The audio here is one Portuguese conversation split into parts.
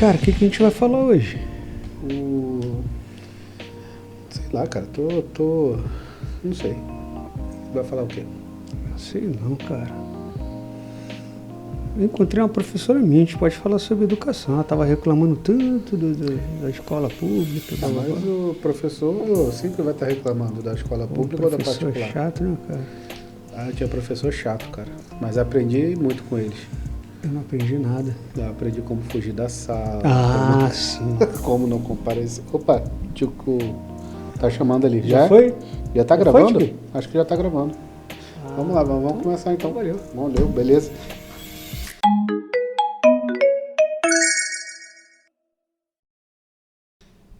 Cara, o que a gente vai falar hoje? Sei lá, cara, não sei. Vai falar o quê? Não sei não, cara. Eu encontrei uma professora minha, a gente pode falar sobre educação. Ela estava reclamando tanto da escola pública. Mas o professor sempre vai estar reclamando da escola pública ou da particular. Professor chato, né, cara? Ah, eu tinha professor chato, cara. Mas aprendi muito com eles. Eu não aprendi nada. Eu aprendi como fugir da sala. Sim. Como não comparecer. Opa, Tico tá chamando ali. Já foi? Já tá Já gravando? foi, Tico? Acho que já tá gravando. Vamos lá, vamos começar então. Valeu. Valeu, beleza.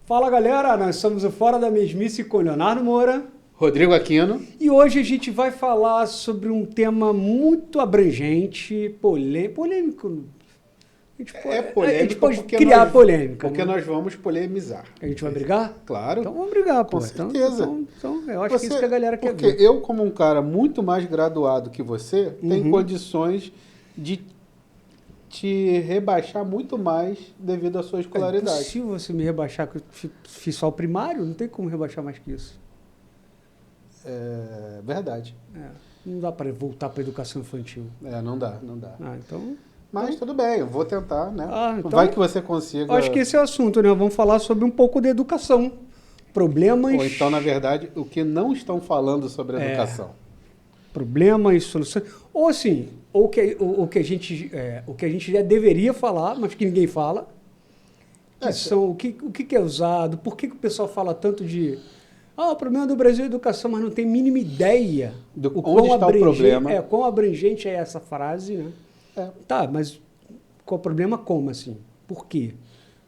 Fala, galera, nós somos o Fora da Mesmice com Leonardo Moura. Rodrigo Aquino. E hoje a gente vai falar sobre um tema muito abrangente, polêmico. A gente pode criar polêmica. Porque né? nós vamos polemizar. A gente vai brigar? Claro. Então vamos brigar, pô. Com certeza. Então, eu acho que é isso que a galera quer Porque ver. eu, como um cara muito mais graduado que você, tenho condições de te rebaixar muito mais devido à sua É escolaridade. impossível você me rebaixar, que eu fiz só o primário, não tem como rebaixar mais que isso. É verdade. Não dá para voltar para a educação infantil. Não dá. Então... Mas tudo bem, eu vou tentar, né? Então, vai que você consiga. Acho que esse é o assunto, né? Vamos falar sobre um pouco de educação. Problemas... Ou então, na verdade, o que não estão falando sobre a educação. Problemas, soluções... Ou assim, o que a gente já deveria falar, mas que ninguém fala. Que são o que é usado, por que o pessoal fala tanto de... o problema do Brasil é a educação, mas não tem mínima ideia onde está o problema. Quão abrangente é essa frase, né? Tá, mas qual o problema como, assim? Por quê?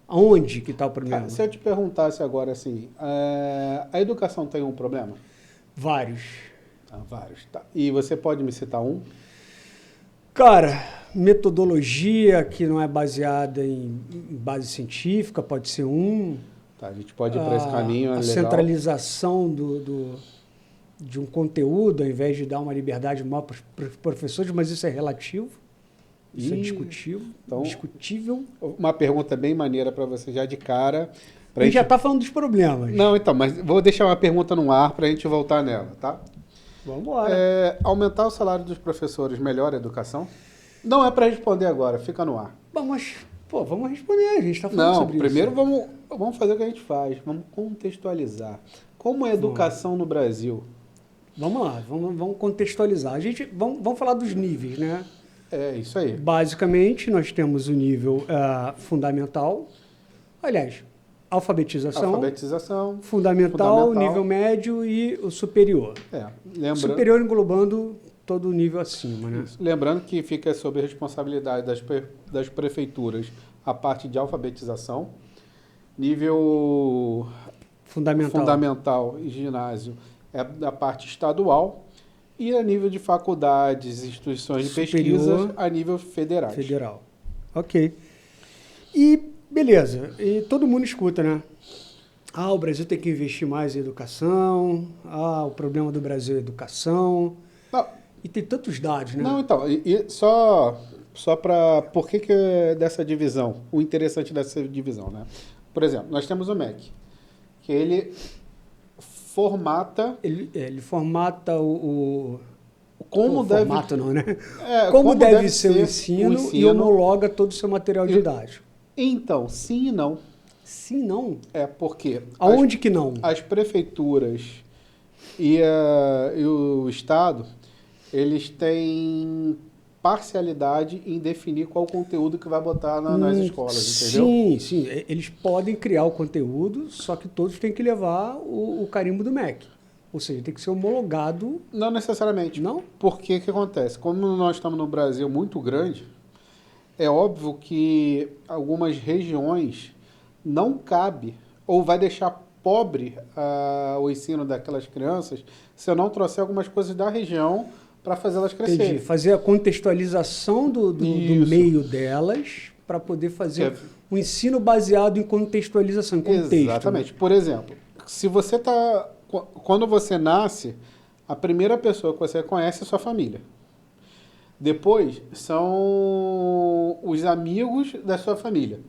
Aonde que está o problema? Se eu te perguntasse agora assim, a educação tem um problema? Vários. Vários, tá. E você pode me citar um? Cara, metodologia que não é baseada em base científica pode ser um. Tá, a gente pode ir para esse caminho, A legal. centralização de um conteúdo, ao invés de dar uma liberdade maior para os professores, mas isso é relativo. Isso é discutível. Uma pergunta bem maneira para você já de cara. A gente já está falando dos problemas. Não, então, mas vou deixar uma pergunta no ar para a gente voltar nela, tá? Vamos embora. Aumentar o salário dos professores melhora a educação? Não é para responder agora, fica no ar. Bom, mas, vamos responder, a gente está falando sobre isso. Primeiro vamos fazer o que a gente faz, vamos contextualizar. Como é a educação no Brasil? Vamos lá, vamos contextualizar. Vamos falar dos níveis, né? É isso aí. Basicamente, nós temos o nível fundamental, aliás, alfabetização, fundamental, nível médio e o superior. Superior englobando todo o nível acima, né? Lembrando que fica sob a responsabilidade das prefeituras a parte de alfabetização, nível fundamental e ginásio é da parte estadual, e a nível de faculdades, instituições de pesquisa, a nível federal. Ok. E beleza, e todo mundo escuta, né? O Brasil tem que investir mais em educação, o problema do Brasil é educação. E tem tantos dados, né? Não, então, só para... Por que é dessa divisão? O interessante dessa divisão, né? Por exemplo, nós temos o MEC, que ele formata... Ele formata como deve ser o ensino e homologa todo o seu material didático. Então, sim e não. Sim e não? Porque... Aonde que não? As prefeituras e o Estado, eles têm parcialidade em definir qual o conteúdo que vai botar nas escolas, entendeu? Sim. Eles podem criar o conteúdo, só que todos têm que levar o carimbo do MEC. Ou seja, tem que ser homologado. Não necessariamente. Não? Porque o que acontece? Como nós estamos num Brasil muito grande, é óbvio que algumas regiões não cabe ou vai deixar pobre o ensino daquelas crianças se eu não trouxer algumas coisas da região para fazer elas crescerem. Entendi. Fazer a contextualização do meio delas para poder fazer um ensino baseado em contextualização, em contexto. Exatamente. Por exemplo, se você quando você nasce, a primeira pessoa que você conhece é a sua família. Depois são os amigos da sua família.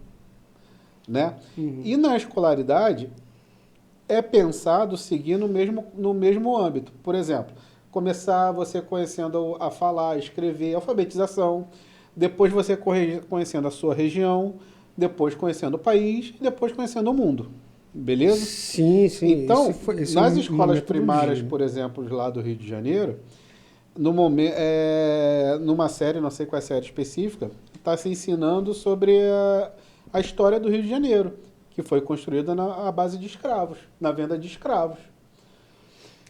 né? E na escolaridade é pensado seguir no mesmo âmbito. Por exemplo, começar você conhecendo a falar, escrever, alfabetização, depois você conhecendo a sua região, depois conhecendo o país e depois conhecendo o mundo. Beleza? Sim, sim. Então, nas uma escolas primárias, metodologia. por exemplo, lá do Rio de Janeiro, numa série, não sei qual é a série específica, está se ensinando sobre a história do Rio de Janeiro, que foi construída à base de escravos, na venda de escravos.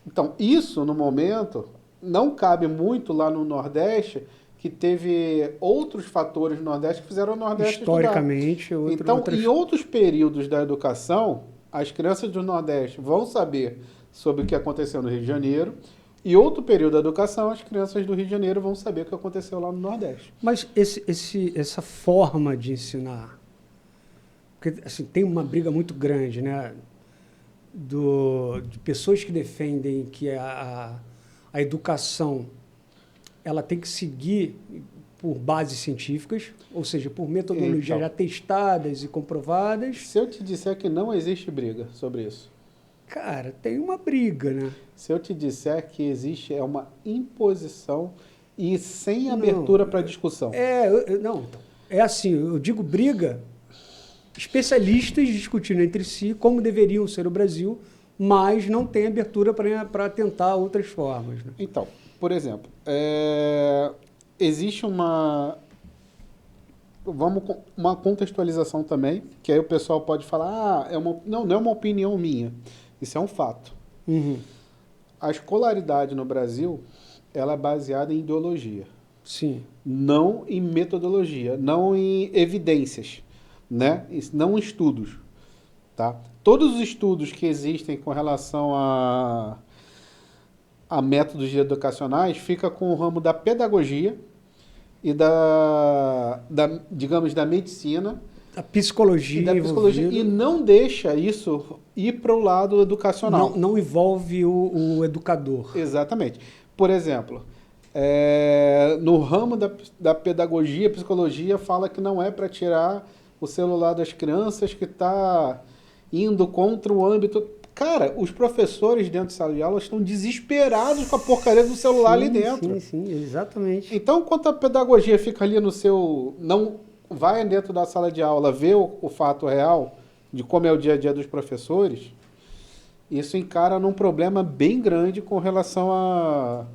Então, isso, no momento, não cabe muito lá no Nordeste, que teve outros fatores no Nordeste que fizeram o Nordeste Historicamente, estudar. Então, em outros períodos da educação, as crianças do Nordeste vão saber sobre o que aconteceu no Rio de Janeiro, e outro período da educação, as crianças do Rio de Janeiro vão saber o que aconteceu lá no Nordeste. Mas essa forma de ensinar, porque assim, tem uma briga muito grande, né? De pessoas que defendem que a educação ela tem que seguir por bases científicas, ou seja, por metodologias Então, já testadas e comprovadas. Se eu te disser que não existe briga sobre isso. Cara, tem uma briga, né? Se eu te disser que existe uma imposição e sem abertura para discussão. Não, é assim, eu digo briga, especialistas discutindo entre si como deveriam ser o Brasil, mas não tem abertura para tentar outras formas. Né? Então, por exemplo, existe uma contextualização também, que aí o pessoal pode falar, não é uma opinião minha, isso é um fato. Uhum. A escolaridade no Brasil, ela é baseada em ideologia. Sim. Não em metodologia, não em evidências, né? Não em estudos. Tá? Todos os estudos que existem com relação a métodos educacionais fica com o ramo da pedagogia e digamos, da medicina. A psicologia. E da psicologia. E não deixa isso ir para o lado educacional. Não envolve o educador. Exatamente. Por exemplo, no ramo da pedagogia, psicologia fala que não é para tirar o celular das crianças, que está indo contra o âmbito... Cara, os professores dentro de sala de aula estão desesperados com a porcaria do celular ali dentro. Sim, exatamente. Então, enquanto a pedagogia fica ali no seu... Não vai dentro da sala de aula ver o fato real de como é o dia a dia dos professores, isso encara num problema bem grande com relação a...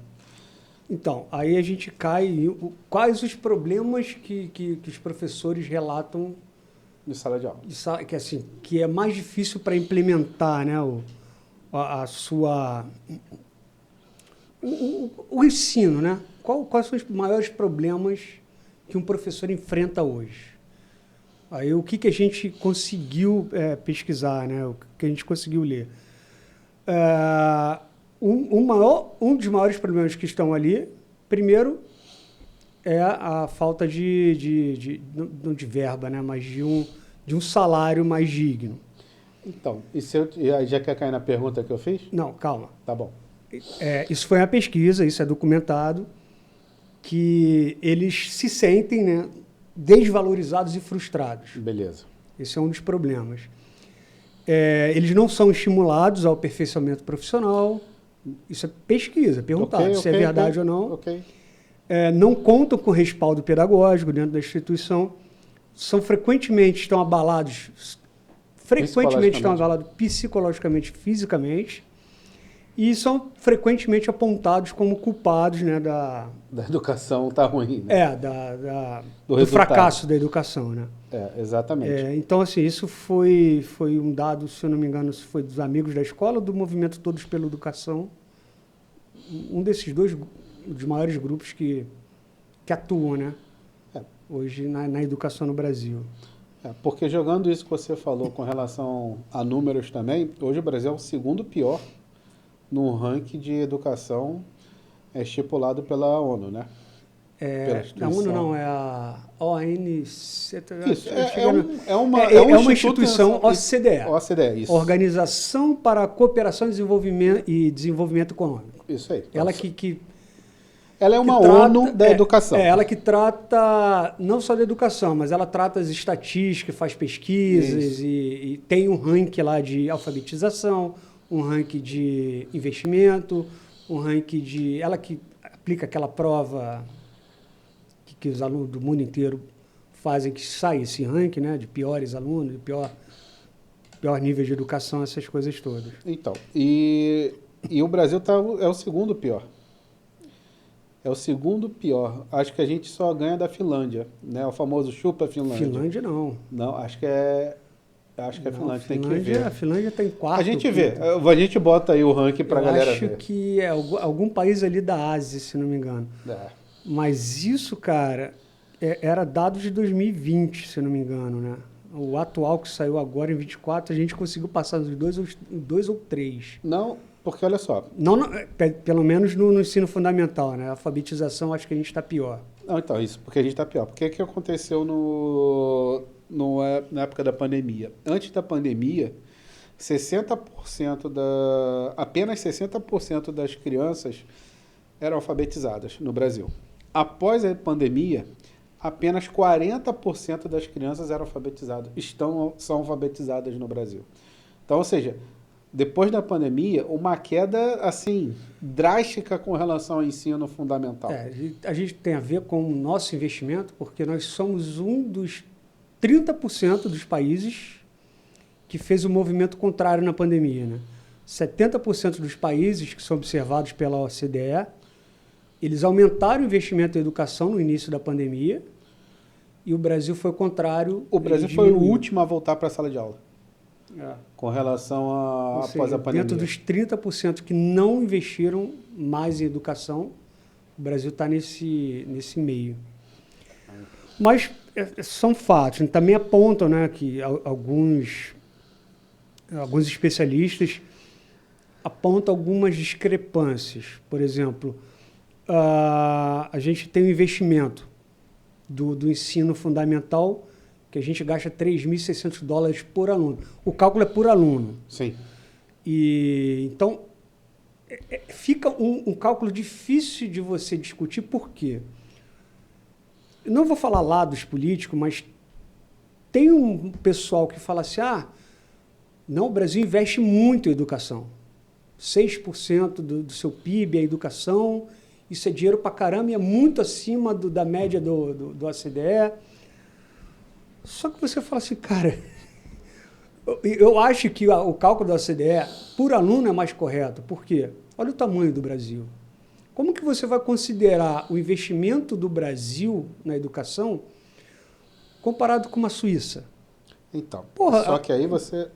Então, aí a gente cai em quais os problemas que os professores relatam de sala de aula. Que é mais difícil para implementar, né, o ensino, né? Quais são os maiores problemas que um professor enfrenta hoje? Aí o que a gente conseguiu pesquisar, né? O que a gente conseguiu ler? Um dos maiores problemas que estão ali, primeiro, é a falta não de verba, né? Mas de um salário mais digno. Então, já quer cair na pergunta que eu fiz? Não, calma. Tá bom. Isso foi uma pesquisa, isso é documentado, que eles se sentem, né, desvalorizados e frustrados. Beleza. Esse é um dos problemas. Eles não são estimulados ao aperfeiçoamento profissional. Isso é pesquisa, perguntado se é verdade ou não. Ok. Não contam com respaldo pedagógico dentro da instituição, estão abalados psicologicamente, fisicamente, e são frequentemente apontados como culpados, né, da educação tá ruim. Né? Do fracasso da educação, né? Exatamente. Então, assim, isso foi um dado, se eu não me engano, foi dos amigos da escola, do movimento Todos pela Educação, um desses dos maiores grupos que atuam, né, hoje na educação no Brasil. Porque jogando isso que você falou com relação a números também, hoje o Brasil é o segundo pior no ranking de educação estipulado pela ONU, né? A ONU não, é a ONC. Isso, é uma instituição OCDE. OCDE, isso. Organização para a Cooperação e Desenvolvimento Econômico. Isso aí. Ela que Ela é que uma trata, ONU da educação. ela que trata não só da educação, mas ela trata as estatísticas, faz pesquisas e tem um ranking lá de alfabetização, um ranking de investimento, um ranking de... Ela que aplica aquela prova que os alunos do mundo inteiro fazem, que sai esse ranking, né, de piores alunos, de pior nível de educação, essas coisas todas. Então, e o Brasil é o segundo pior. É o segundo pior. Acho que a gente só ganha da Finlândia, né? O famoso chupa Finlândia. Finlândia não. Não, acho que é a Finlândia, tem que ver. A Finlândia tem quarto. A gente vê. A gente bota aí o ranking pra galera ver. Eu acho que é algum país ali da Ásia, se não me engano. É. Mas isso, cara, era dado de 2020, se não me engano, né? O atual que saiu agora, em 24, a gente conseguiu passar dos dois ou três. Não, porque olha só. Não, pelo menos no ensino fundamental, né? A alfabetização, acho que a gente está pior. Não, então, isso, porque a gente está pior. Porque o que aconteceu na época da pandemia? Antes da pandemia, apenas 60% das crianças eram alfabetizadas no Brasil. Após a pandemia, apenas 40% das crianças eram alfabetizadas, são alfabetizadas no Brasil. Então, ou seja, depois da pandemia, uma queda, assim, drástica com relação ao ensino fundamental. A gente tem a ver com o nosso investimento, porque nós somos um dos 30% dos países que fez o movimento contrário na pandemia, né? 70% dos países que são observados pela OCDE, eles aumentaram o investimento em educação no início da pandemia, e o Brasil foi o contrário. O Brasil foi o último a voltar para a sala de aula. Com relação após a pandemia. Dentro dos 30% que não investiram mais em educação, o Brasil está nesse meio. Mas são fatos. Também apontam, né, que alguns especialistas apontam algumas discrepâncias. Por exemplo, a gente tem um investimento do ensino fundamental que a gente gasta $3.600 por aluno. O cálculo é por aluno. Sim. E então fica um cálculo difícil de você discutir. Por quê? Eu não vou falar lados políticos, mas tem um pessoal que fala assim, não, o Brasil investe muito em educação. 6% do seu PIB é educação, isso é dinheiro pra caramba e é muito acima da média do OCDE. Só que você fala assim, cara, eu acho que o cálculo da OCDE por aluno é mais correto. Por quê? Olha o tamanho do Brasil. Como que você vai considerar o investimento do Brasil na educação comparado com uma Suíça? Então, só que aí você...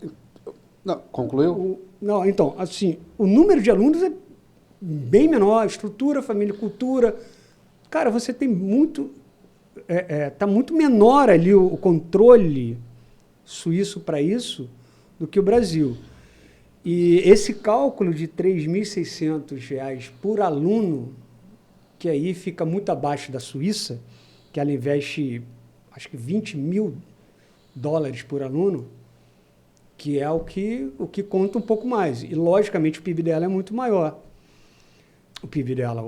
Não, concluiu? Não, então, assim, o número de alunos é bem menor, estrutura, família, cultura. Cara, você tem muito... Está muito menor ali o controle suíço para isso do que o Brasil. E esse cálculo de R$3.600 por aluno, que aí fica muito abaixo da Suíça, que ela investe, acho que $20.000 por aluno, que é o que conta um pouco mais. E, logicamente, o PIB dela é muito maior. O PIB dela,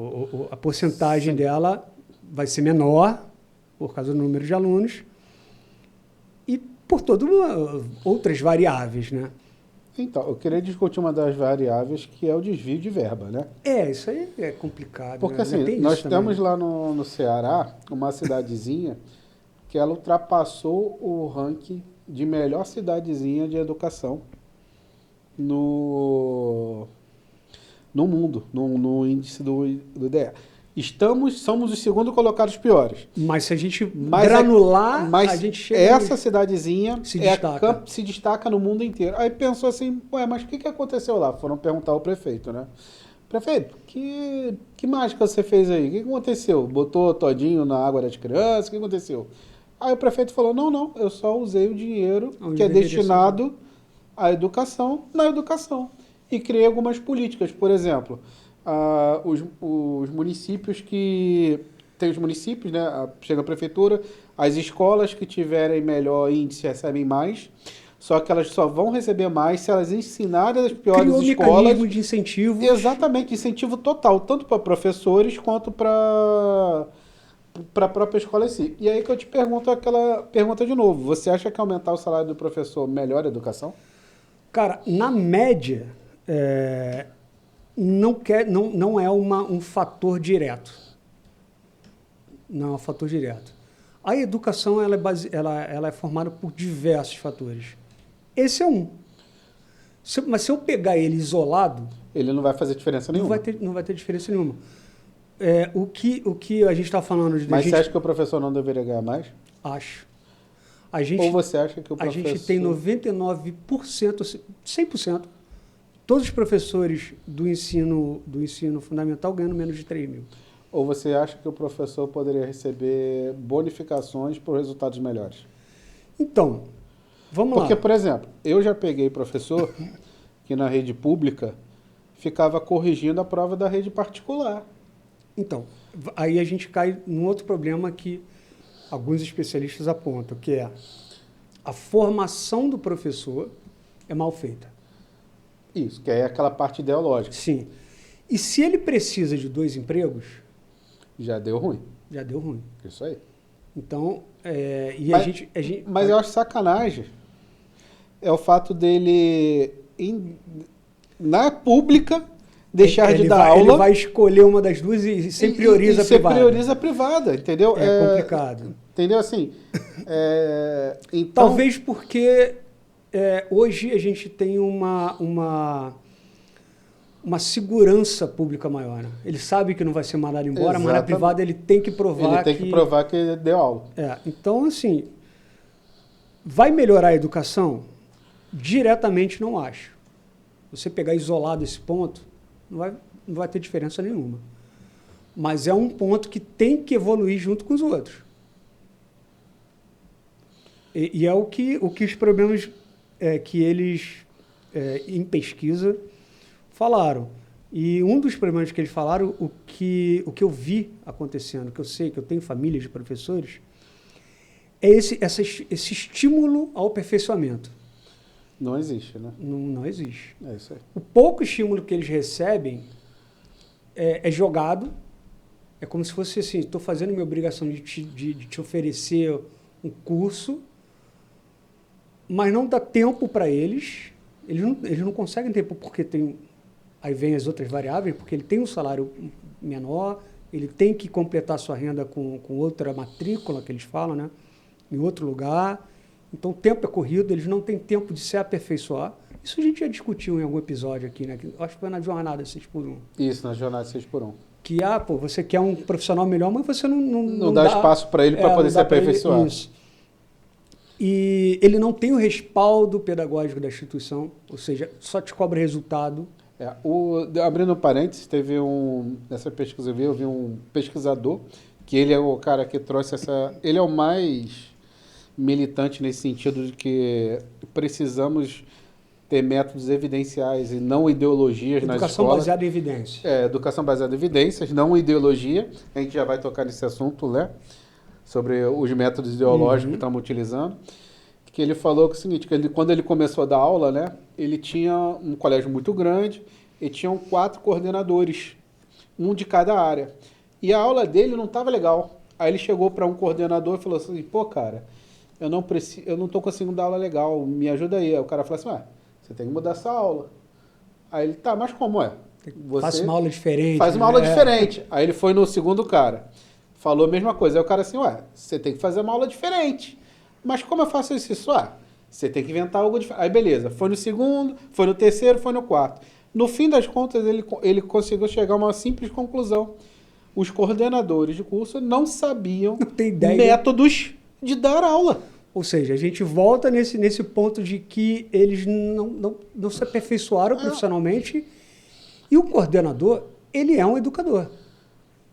a porcentagem dela vai ser menor, por causa do número de alunos, e por outras variáveis, né? Então, eu queria discutir uma das variáveis, que é o desvio de verba, né? Isso aí é complicado. Porque, né? assim, nós temos lá no Ceará uma cidadezinha que ela ultrapassou o ranking de melhor cidadezinha de educação no mundo, no índice do IDE. Somos os segundo colocados piores. Mas se a gente granular, a gente chega... Essa cidadezinha se destaca no mundo inteiro. Aí pensou assim, mas o que aconteceu lá? Foram perguntar ao prefeito, né? Prefeito, que mágica você fez aí? O que aconteceu? Botou todinho na água das crianças? O que aconteceu? Aí o prefeito falou, não, eu só usei o dinheiro que é destinado à educação, na educação. E criei algumas políticas, por exemplo... os municípios tem os municípios, né? Chega a prefeitura, as escolas que tiverem melhor índice recebem mais. Só que elas só vão receber mais se elas ensinarem as piores Criou escolas. mecanismo de incentivo. Exatamente, incentivo total, tanto para professores quanto para a própria escola em si. E aí que eu te pergunto aquela pergunta de novo. Você acha que aumentar o salário do professor melhora a educação? Cara, na média, não é um fator direto. Não é um fator direto. A educação ela é formada por diversos fatores. Esse é um. Mas se eu pegar ele isolado... Ele não vai fazer diferença nenhuma. Não vai ter diferença nenhuma. O que a gente está falando... Mas você acha que o professor não deveria ganhar mais? Acho. Ou você acha que o professor... A gente tem 99%, 100%, todos os professores do ensino fundamental ganhando menos de 3 mil. Ou você acha que o professor poderia receber bonificações por resultados melhores? Então, vamos lá. Porque, por exemplo, eu já peguei professor que na rede pública ficava corrigindo a prova da rede particular. Então, aí a gente cai num outro problema que alguns especialistas apontam, que é a formação do professor é mal feita. Isso, que é aquela parte ideológica. Sim. E se ele precisa de 2 empregos... Já deu ruim. Já deu ruim. Isso aí. Então, mas eu acho sacanagem é o fato dele, na pública, deixar de dar aula. Ele vai escolher uma das duas e sempre prioriza a privada. Sempre prioriza a privada, entendeu? É complicado. Entendeu? Assim, então... Talvez porque hoje a gente tem uma segurança pública maior. Né? Ele sabe que não vai ser mandado embora, mas na privada ele tem que provar que deu aula. Então, assim, vai melhorar a educação? Diretamente não acho. Você pegar isolado esse ponto, não vai ter diferença nenhuma. Mas é um ponto que tem que evoluir junto com os outros. E é o que os problemas que eles, em pesquisa, falaram. E um dos problemas que eles falaram, o que eu vi acontecendo, que eu sei, que eu tenho família de professores, é esse estímulo ao aperfeiçoamento. Não existe, né? Não existe. É isso aí. O pouco estímulo que eles recebem é jogado. É como se fosse assim, estou fazendo minha obrigação de te oferecer um curso, mas não dá tempo para eles. Eles não conseguem tempo porque tem... Aí vem as outras variáveis, porque ele tem um salário menor, ele tem que completar sua renda com outra matrícula, que eles falam, né? Em outro lugar. Então, o tempo é corrido, eles não têm tempo de se aperfeiçoar. Isso a gente já discutiu em algum episódio aqui, né? Acho que foi na jornada 6x1. Isso, na jornada 6x1. Que, você quer um profissional melhor, mas você não dá espaço para ele para poder se aperfeiçoar. Isso. E ele não tem o respaldo pedagógico da instituição, ou seja, só te cobra resultado. Abrindo parênteses, nessa pesquisa eu vi um pesquisador, que ele é o cara que trouxe ele é o mais militante nesse sentido de que precisamos ter métodos evidenciais e não ideologias nas escolas. Educação baseada em evidências. Educação baseada em evidências, não ideologia. A gente já vai tocar nesse assunto, né? Sobre os métodos ideológicos que estamos utilizando. Que ele falou que é o seguinte, que quando ele começou a dar aula, né? Ele tinha um colégio muito grande e tinham 4 coordenadores, um de cada área. E a aula dele não estava legal. Aí ele chegou para um coordenador e falou assim, pô, cara, eu não estou conseguindo dar aula legal, me ajuda aí. Aí o cara falou assim, você tem que mudar essa aula. Aí ele, tá, mas como é? Faz uma aula diferente. Faz uma aula diferente. Aí ele foi no segundo cara, falou a mesma coisa. Aí o cara assim, você tem que fazer uma aula diferente. Mas como eu faço isso? Você tem que inventar algo diferente. Aí beleza, foi no segundo, foi no terceiro, foi no quarto. No fim das contas, ele conseguiu chegar a uma simples conclusão. Os coordenadores de curso não sabiam métodos de dar aula. Ou seja, a gente volta nesse ponto de que eles não se aperfeiçoaram profissionalmente e o coordenador, ele é um educador.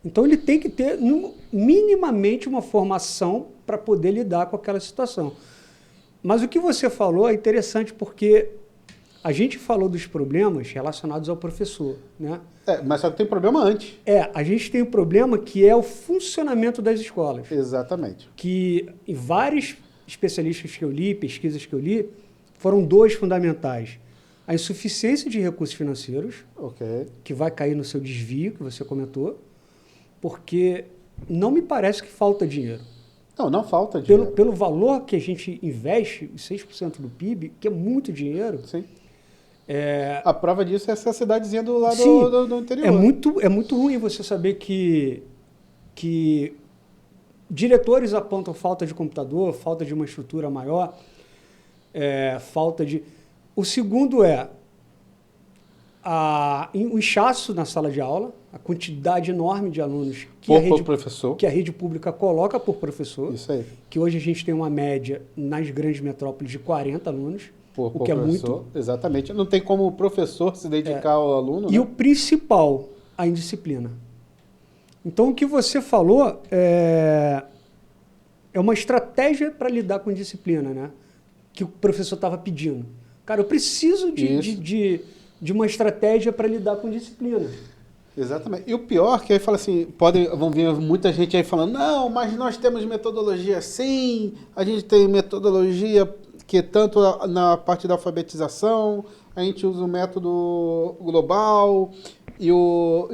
Então, ele tem que ter minimamente uma formação para poder lidar com aquela situação. Mas o que você falou é interessante porque a gente falou dos problemas relacionados ao professor, né? Mas só que tem problema antes. A gente tem um problema que é o funcionamento das escolas. Exatamente. Que em vários especialistas que eu li, pesquisas que eu li, foram dois fundamentais. A insuficiência de recursos financeiros, Ok. que vai cair no seu desvio, que você comentou, porque não me parece que falta dinheiro. Não falta dinheiro. Pelo valor que a gente investe, 6% do PIB, que é muito dinheiro. Sim. A prova disso é essa cidadezinha do lado Sim, do interior. é muito ruim você saber que diretores apontam falta de computador, falta de uma estrutura maior, falta de... O segundo é o inchaço na sala de aula, a quantidade enorme de alunos por professor. que a rede pública coloca por professor. Isso aí. Que hoje a gente tem uma média nas grandes metrópoles de 40 alunos, Por o que é professor. muito... Exatamente. Não tem como o professor se dedicar ao aluno. E né? o principal, a indisciplina. Então, o que você falou é uma estratégia para lidar com indisciplina, né? Que o professor estava pedindo. Cara, eu preciso de uma estratégia para lidar com disciplina. Exatamente. E o pior que aí fala assim, vão vir muita gente aí falando, não, mas nós temos metodologia sim, a gente tem metodologia que tanto na parte da alfabetização, a gente usa o método global e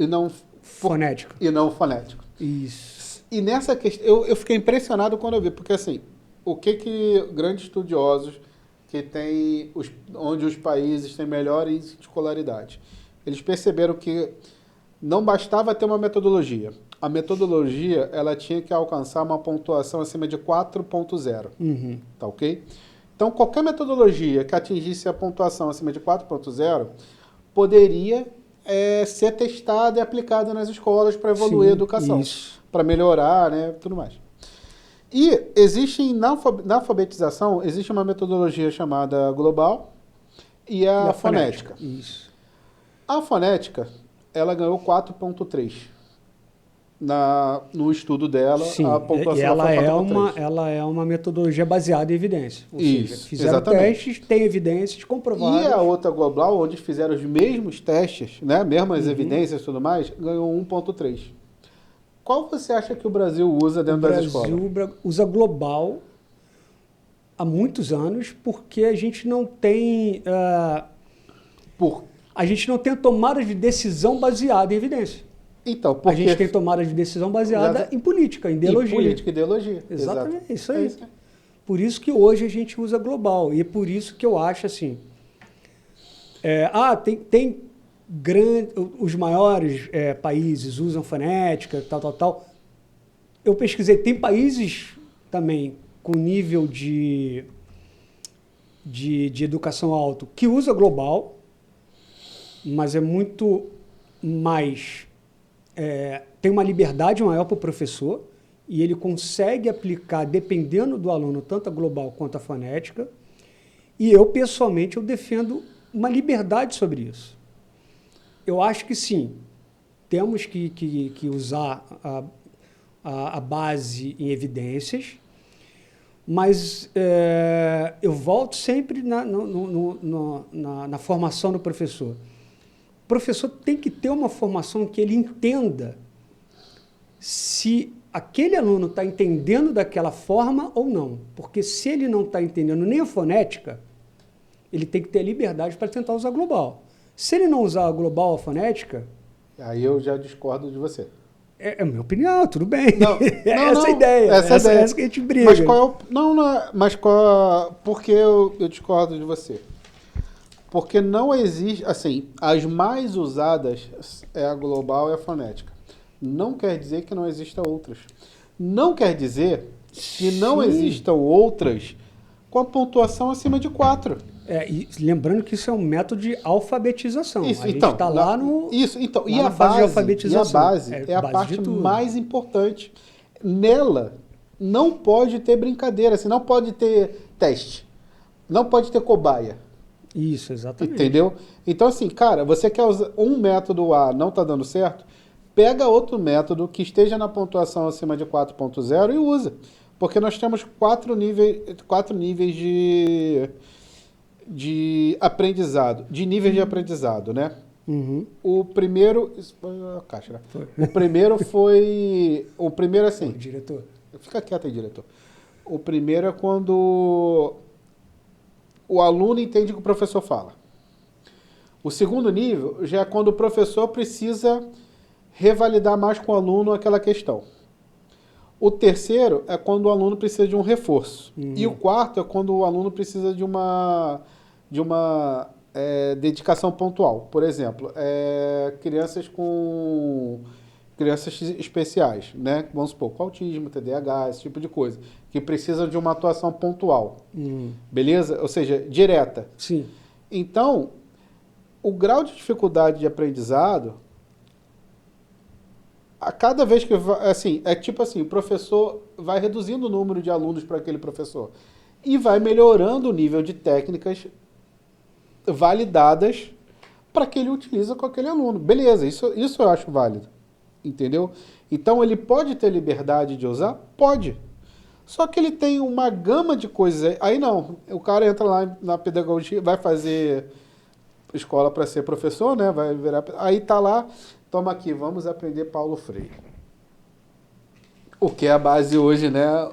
não fonético. E não fonético. Isso. E nessa questão, eu fiquei impressionado quando eu vi, porque assim, o que grandes estudiosos que tem onde os países têm melhor índice de escolaridade, eles perceberam que não bastava ter uma metodologia. A metodologia, ela tinha que alcançar uma pontuação acima de 4.0. Uhum. Tá ok? Então, qualquer metodologia que atingisse a pontuação acima de 4.0 poderia ser testada e aplicada nas escolas para evoluir a educação, para melhorar, né, tudo mais. E existe, na alfabetização, existe uma metodologia chamada global e a fonética. Isso. A fonética, ela ganhou 4.3 no estudo dela. Sim, a pontuação e ela ela é uma metodologia baseada em evidência. Ou Isso, seja, fizeram exatamente. testes, tem evidências comprovadas. E a outra global, onde fizeram os mesmos testes, né, mesmas evidências e tudo mais, ganhou 1.3. Qual você acha que o Brasil usa dentro das escolas? O Brasil usa global há muitos anos porque a gente não tem... A gente não tem tomada de decisão baseada em evidência. Então, porque... A gente tem tomada de decisão baseada em política, em ideologia. Em política e ideologia. Exatamente, Exato. isso aí. Por isso que hoje a gente usa global. E é por isso que eu acho assim... tem os maiores países usam fonética, tal. Eu pesquisei, tem países também com nível de educação alto que usa global, mas é muito mais... tem uma liberdade maior para o professor e ele consegue aplicar, dependendo do aluno, tanto a global quanto a fonética. E eu, pessoalmente, eu defendo uma liberdade sobre isso. Eu acho que sim, temos que usar a base em evidências, mas eu volto sempre na formação do professor. O professor tem que ter uma formação que ele entenda se aquele aluno está entendendo daquela forma ou não. Porque se ele não está entendendo nem a fonética, ele tem que ter liberdade para tentar usar global. Se ele não usar a global ou a fonética... Aí eu já discordo de você. É a minha opinião, tudo bem. Não, essa ideia. Essa que a gente briga. Mas qual por que eu discordo de você? Porque não existe, assim, as mais usadas é a global e a fonética. Não quer dizer que não existam outras. Não quer dizer que não existam outras com a pontuação acima de 4. E lembrando que isso é um método de alfabetização. Isso, a gente então, está lá no... Isso, então, lá e a fase de base alfabetização. É a parte mais importante. Nela, não pode ter brincadeira, assim, não pode ter teste. Não pode ter cobaia. Isso, exatamente. Entendeu? Então, assim, cara, você quer usar um método A, não está dando certo, pega outro método que esteja na pontuação acima de 4.0 e usa. Porque nós temos 4 níveis de aprendizado, de níveis de aprendizado, né? Uhum. O primeiro... Caixa, né? O primeiro foi... O primeiro, assim... Pô, diretor. Fica quieto aí, diretor. O primeiro é quando o aluno entende o que o professor fala. O segundo nível já é quando o professor precisa revalidar mais com o aluno aquela questão. O terceiro é quando o aluno precisa de um reforço. E o quarto é quando o aluno precisa de uma dedicação pontual. Por exemplo, crianças especiais, né? Vamos supor, com autismo, TDAH, esse tipo de coisa, que precisam de uma atuação pontual. Beleza? Ou seja, direta. Sim. Então, o grau de dificuldade de aprendizado, a cada vez que assim, é tipo assim, o professor vai reduzindo o número de alunos para aquele professor e vai melhorando o nível de técnicas validadas para que ele utiliza com aquele aluno. Beleza, isso eu acho válido. Entendeu? Então ele pode ter liberdade de usar? Pode. Só que ele tem uma gama de coisas. Aí não, o cara entra lá na pedagogia, vai fazer escola para ser professor, né? Vai virar. Aí tá lá, toma aqui, vamos aprender Paulo Freire. O que é a base hoje, né?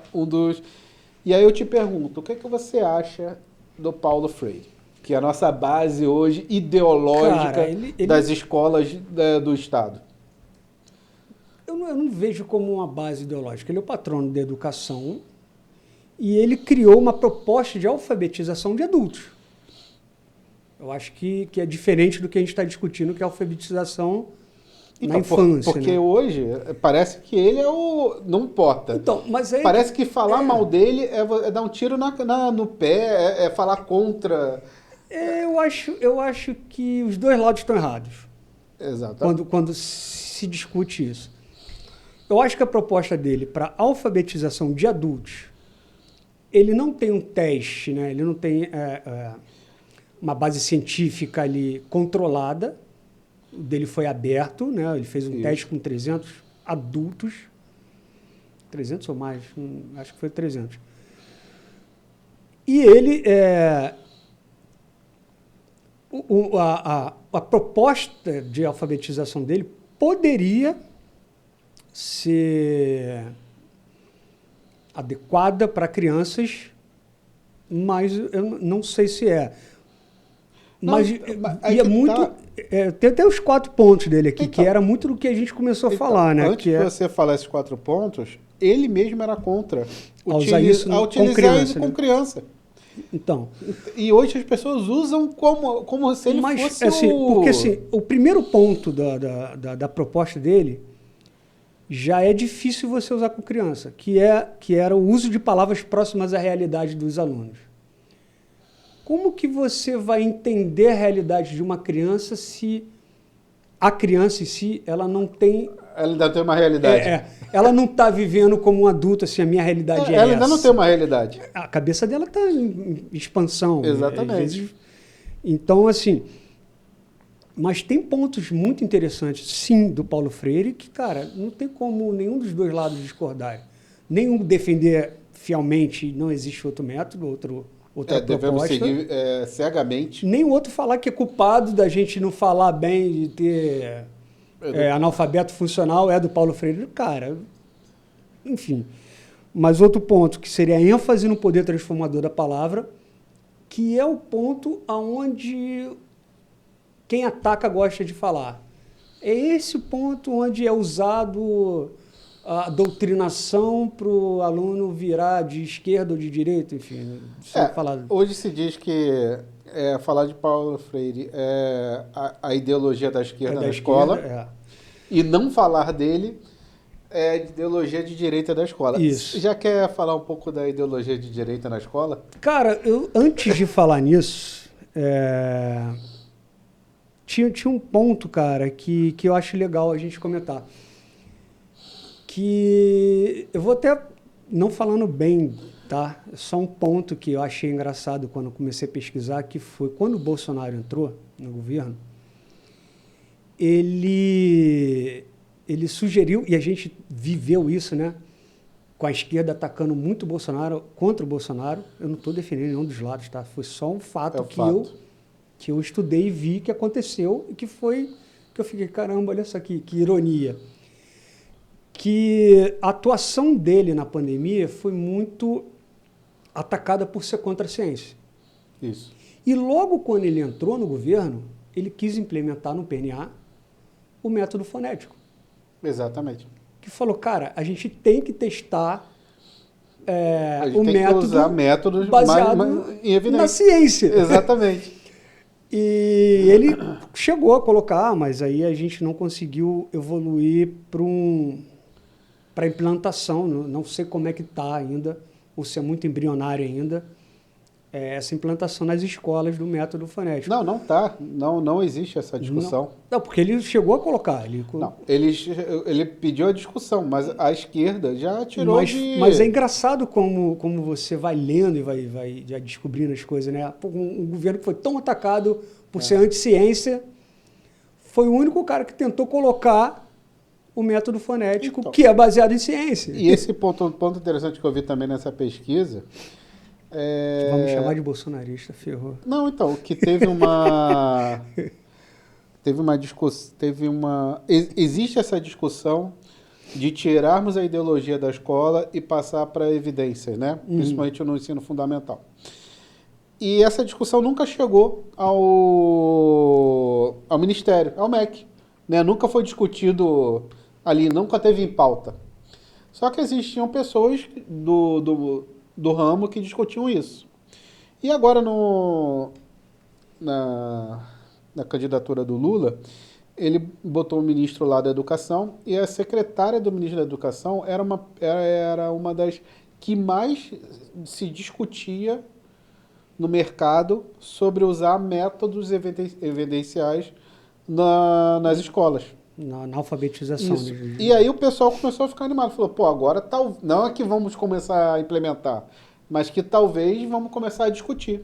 E aí eu te pergunto, o que você acha do Paulo Freire? Que é a nossa base hoje ideológica, cara, das escolas do Estado. Eu não vejo como uma base ideológica. Ele é o patrono da educação e ele criou uma proposta de alfabetização de adultos. Eu acho que é diferente do que a gente está discutindo, que é a alfabetização na infância. Porque né? Hoje parece que ele é o... Não importa. Então, mas aí, parece que falar mal dele é dar um tiro no pé, é falar contra... Eu acho que os dois lados estão errados. Exato. Quando se discute isso. Eu acho que a proposta dele para alfabetização de adultos, ele não tem um teste, né? Ele não tem uma base científica ali controlada. O dele foi aberto, né? Ele fez um teste com 300 adultos. 300 ou mais? Acho que foi 300. E ele... A proposta de alfabetização dele poderia ser adequada para crianças, mas eu não sei se é. Mas tem até os 4 pontos dele aqui, que era muito do que a gente começou a falar, né? Antes de você falar esses 4 pontos, ele mesmo era contra utilizar isso com criança. Então. E hoje as pessoas usam como se ele fosse Porque assim, o primeiro ponto da proposta dele já é difícil você usar com criança, que era o uso de palavras próximas à realidade dos alunos. Como que você vai entender a realidade de uma criança se a criança em si, ela não tem... Ela ainda tem uma realidade. Ela não está vivendo como um adulto, assim, a minha realidade é essa. Ela ainda não tem uma realidade. A cabeça dela está em expansão. Exatamente. Às vezes. Então, assim... Mas tem pontos muito interessantes, sim, do Paulo Freire, que, cara, não tem como nenhum dos dois lados discordar. Nenhum defender fielmente, não existe outro método, outra proposta. Devemos seguir cegamente. Nem o outro falar que é culpado da gente não falar bem, de ter analfabeto funcional, é do Paulo Freire. Cara, enfim. Mas outro ponto, que seria a ênfase no poder transformador da palavra, que é o ponto aonde... Quem ataca gosta de falar. É esse o ponto onde é usado a doutrinação para o aluno virar de esquerda ou de direita, enfim. Hoje se diz que falar de Paulo Freire é a ideologia da esquerda na escola, e não falar dele é a ideologia de direita da escola. Isso. Já quer falar um pouco da ideologia de direita na escola? Cara, antes de falar nisso... Tinha um ponto, cara, que eu acho legal a gente comentar. Que eu vou até, não falando bem, tá? Só um ponto que eu achei engraçado quando eu comecei a pesquisar, que foi quando o Bolsonaro entrou no governo, ele sugeriu, e a gente viveu isso, né? Com a esquerda atacando muito o Bolsonaro, contra o Bolsonaro. Eu não estou defendendo nenhum dos lados, tá? Foi só um fato que eu estudei e vi que aconteceu e que eu fiquei, caramba, olha só que ironia. Que a atuação dele na pandemia foi muito atacada por ser contra a ciência. Isso. E logo quando ele entrou no governo, ele quis implementar no PNA o método fonético. Exatamente. Que falou, cara, a gente tem que testar A gente o tem método que usar métodos baseado em evidência. na ciência. Exatamente. E ele chegou a colocar, mas aí a gente não conseguiu evoluir para implantação. Não sei como é que está ainda, ou se é muito embrionário ainda, essa implantação nas escolas do método fonético. Não tá. Não existe essa discussão. Não, porque ele chegou a colocar. Não, ele pediu a discussão, mas a esquerda já tirou mas é engraçado como você vai lendo e vai já descobrindo as coisas, né? Um governo que foi tão atacado por ser anti-ciência, foi o único cara que tentou colocar o método fonético, Então, que é baseado em ciência. E esse ponto interessante que eu vi também nessa pesquisa... Vamos chamar de bolsonarista, ferrou. Não, então, que teve uma... Existe essa discussão de tirarmos a ideologia da escola e passar para a evidência, né? Principalmente no ensino fundamental. E essa discussão nunca chegou ao Ministério, ao MEC. Né? Nunca foi discutido ali, nunca teve em pauta. Só que existiam pessoas do ramo que discutiam isso. E agora na candidatura do Lula, ele botou o ministro lá da Educação e a secretária do ministro da Educação era uma das que mais se discutia no mercado sobre usar métodos evidenciais nas escolas. Na alfabetização. Isso. E aí o pessoal começou a ficar animado. Falou, pô, agora não é que vamos começar a implementar, mas que talvez vamos começar a discutir.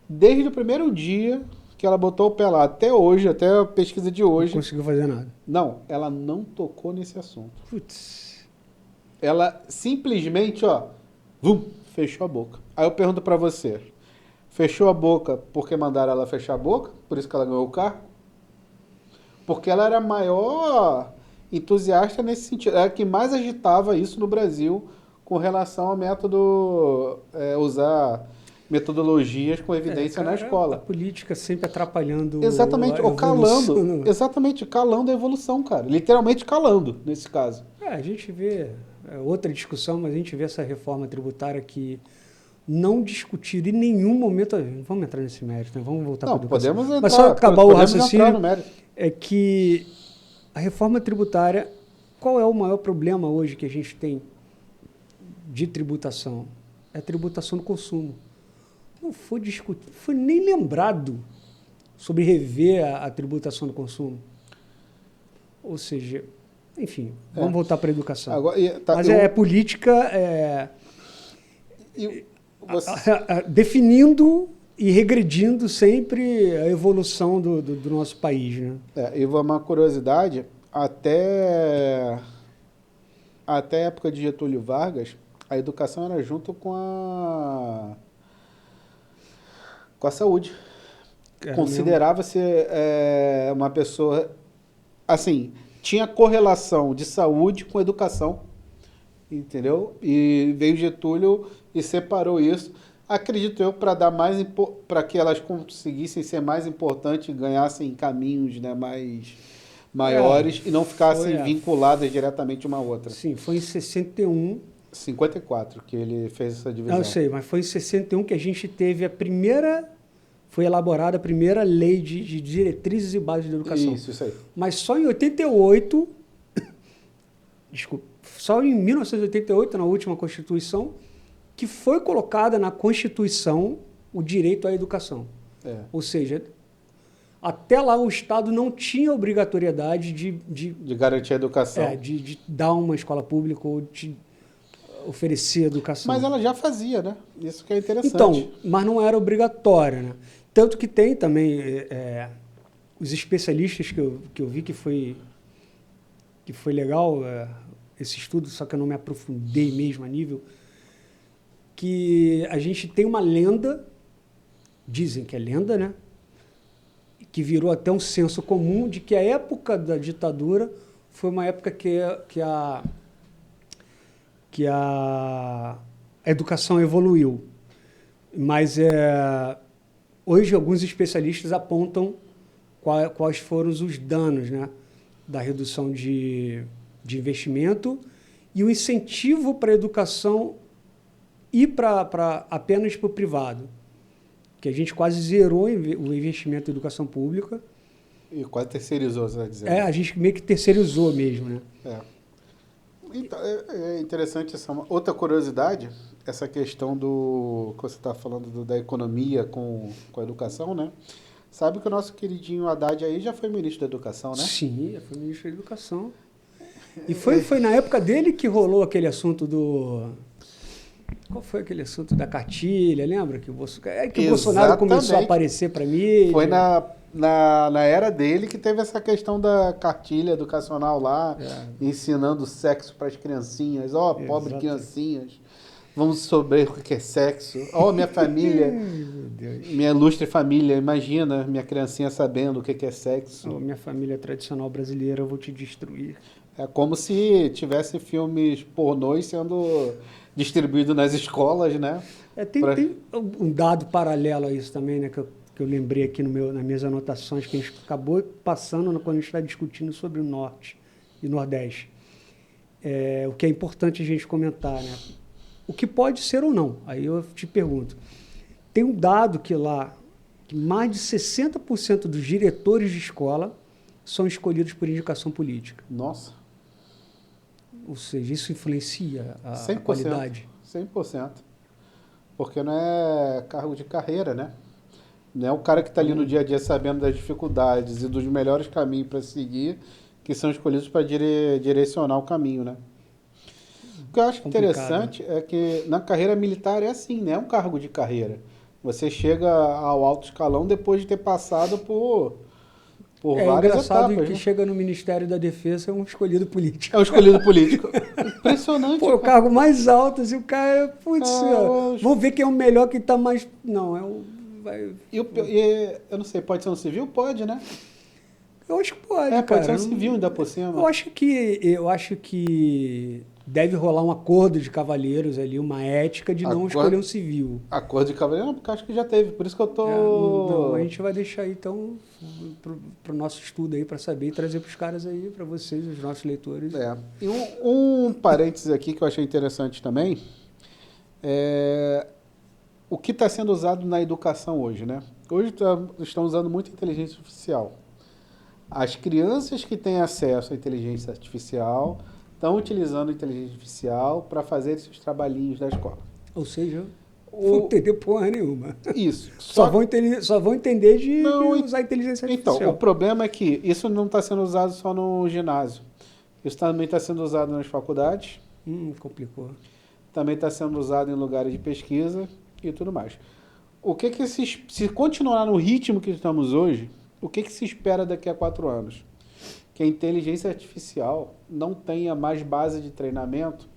Desde o primeiro dia que ela botou o pé lá, até hoje, até a pesquisa de hoje... Não conseguiu fazer nada. Não, ela não tocou nesse assunto. Putz. Ela simplesmente, fechou a boca. Aí eu pergunto pra você, fechou a boca porque mandaram ela fechar a boca? Por isso que ela ganhou o cargo? Porque ela era a maior entusiasta nesse sentido. Era a que mais agitava isso no Brasil com relação ao método, usar metodologias com evidência na escola. A política sempre atrapalhando Exatamente, a evolução. calando. Exatamente, calando a evolução, cara. Literalmente calando, nesse caso. A gente vê, outra discussão, mas a gente vê essa reforma tributária que não discutiram em nenhum momento. Vamos entrar nesse mérito, né? Vamos voltar para a educação. Podemos entrar, mas só acabar o raciocínio, no mérito. É que a reforma tributária, qual é o maior problema hoje que a gente tem de tributação? É a tributação do consumo. Não foi discutido, foi nem lembrado sobre rever a tributação do consumo. Ou seja, enfim, vamos voltar para a educação. Agora, mas é política definindo e regredindo sempre a evolução do nosso país. Né? E uma curiosidade, até a época de Getúlio Vargas, a educação era junto com a saúde. Considerava-se uma pessoa... Assim, tinha correlação de saúde com educação, entendeu? E veio Getúlio e separou isso. Acredito eu, para que elas conseguissem ser mais importantes e ganhassem caminhos, né, mais maiores e não ficassem vinculadas diretamente uma à outra. Sim, foi em 61... 54 que ele fez essa divisão. Eu sei, mas foi em 61 que a gente teve foi elaborada a primeira lei de diretrizes e bases da educação. Isso aí. Mas só em 88, só em 1988, na última Constituição, que foi colocada na Constituição o direito à educação. Ou seja, até lá o Estado não tinha obrigatoriedade de garantir a educação. De dar uma escola pública ou de oferecer educação. Mas ela já fazia, né? Isso que é interessante. Então, mas não era obrigatória, né? Tanto que tem também os especialistas que eu vi que foi legal esse estudo, só que eu não me aprofundei mesmo a nível, que a gente tem uma lenda, dizem que é lenda, né? Que virou até um senso comum de que a época da ditadura foi uma época que a educação evoluiu. Mas hoje alguns especialistas apontam quais foram os danos, né, da redução de investimento e o incentivo para a educação ir apenas para o privado, que a gente quase zerou o investimento em educação pública. E quase terceirizou, você está dizendo. A gente meio que terceirizou mesmo, né? Então, é interessante essa outra curiosidade, essa questão do que você está falando da economia com a educação, né? Sabe que o nosso queridinho Haddad aí já foi ministro da Educação, né? Sim, já foi ministro da Educação. E foi na época dele que rolou aquele assunto do... Qual foi aquele assunto da cartilha? Lembra? Que o Bolsonaro começou a aparecer para mim. Foi na era dele que teve essa questão da cartilha educacional lá, ensinando sexo para as criancinhas. Pobre criancinhas. Vamos saber o que é sexo. Minha família, minha ilustre família, imagina minha criancinha sabendo o que é sexo. Minha família tradicional brasileira, eu vou te destruir. É como se tivesse filmes pornôs sendo distribuídos nas escolas, né? Tem um dado paralelo a isso também, né? Que eu lembrei aqui nas minhas anotações, que a gente acabou passando quando a gente está discutindo sobre o Norte e Nordeste. O que é importante a gente comentar, né? O que pode ser ou não. Aí eu te pergunto. Tem um dado que mais de 60% dos diretores de escola são escolhidos por indicação política. Nossa. Ou seja, isso influencia a 100%, qualidade? 100%. Porque não é cargo de carreira, né? Não é o cara que está ali no dia a dia sabendo das dificuldades e dos melhores caminhos para seguir que são escolhidos para direcionar o caminho, né? O que eu acho interessante é que na carreira militar é assim, né? É um cargo de carreira. Você chega ao alto escalão depois de ter passado por várias etapas. É engraçado que chega no Ministério da Defesa é um escolhido político. É um escolhido político. Impressionante. O cargo mais alto, assim, o cara... vamos ver quem é o melhor, quem está mais... Não, eu não sei, pode ser um civil? Pode, né? Eu acho que pode, cara. Pode ser um civil ainda por cima. Eu acho que deve rolar um acordo de cavalheiros ali, uma ética de não escolher um civil. Acordo de cavalheiros? Não, porque acho que já teve, por isso que eu tô... a gente vai deixar aí, então, pro nosso estudo aí, para saber e trazer pros caras aí, para vocês, os nossos leitores. E um parênteses aqui que eu achei interessante também, o que está sendo usado na educação hoje, né? Hoje estão usando muito inteligência artificial. As crianças que têm acesso à inteligência artificial estão utilizando a inteligência artificial para fazer esses trabalhinhos da escola. Ou seja, não vão entender porra nenhuma. Isso. Só vão entender de usar a inteligência artificial. Então, o problema é que isso não está sendo usado só no ginásio. Isso também está sendo usado nas faculdades. Complicou. Também está sendo usado em lugares de pesquisa e tudo mais. Se continuar no ritmo que estamos hoje, o que se espera daqui a 4 anos? Que a inteligência artificial não tenha mais base de treinamento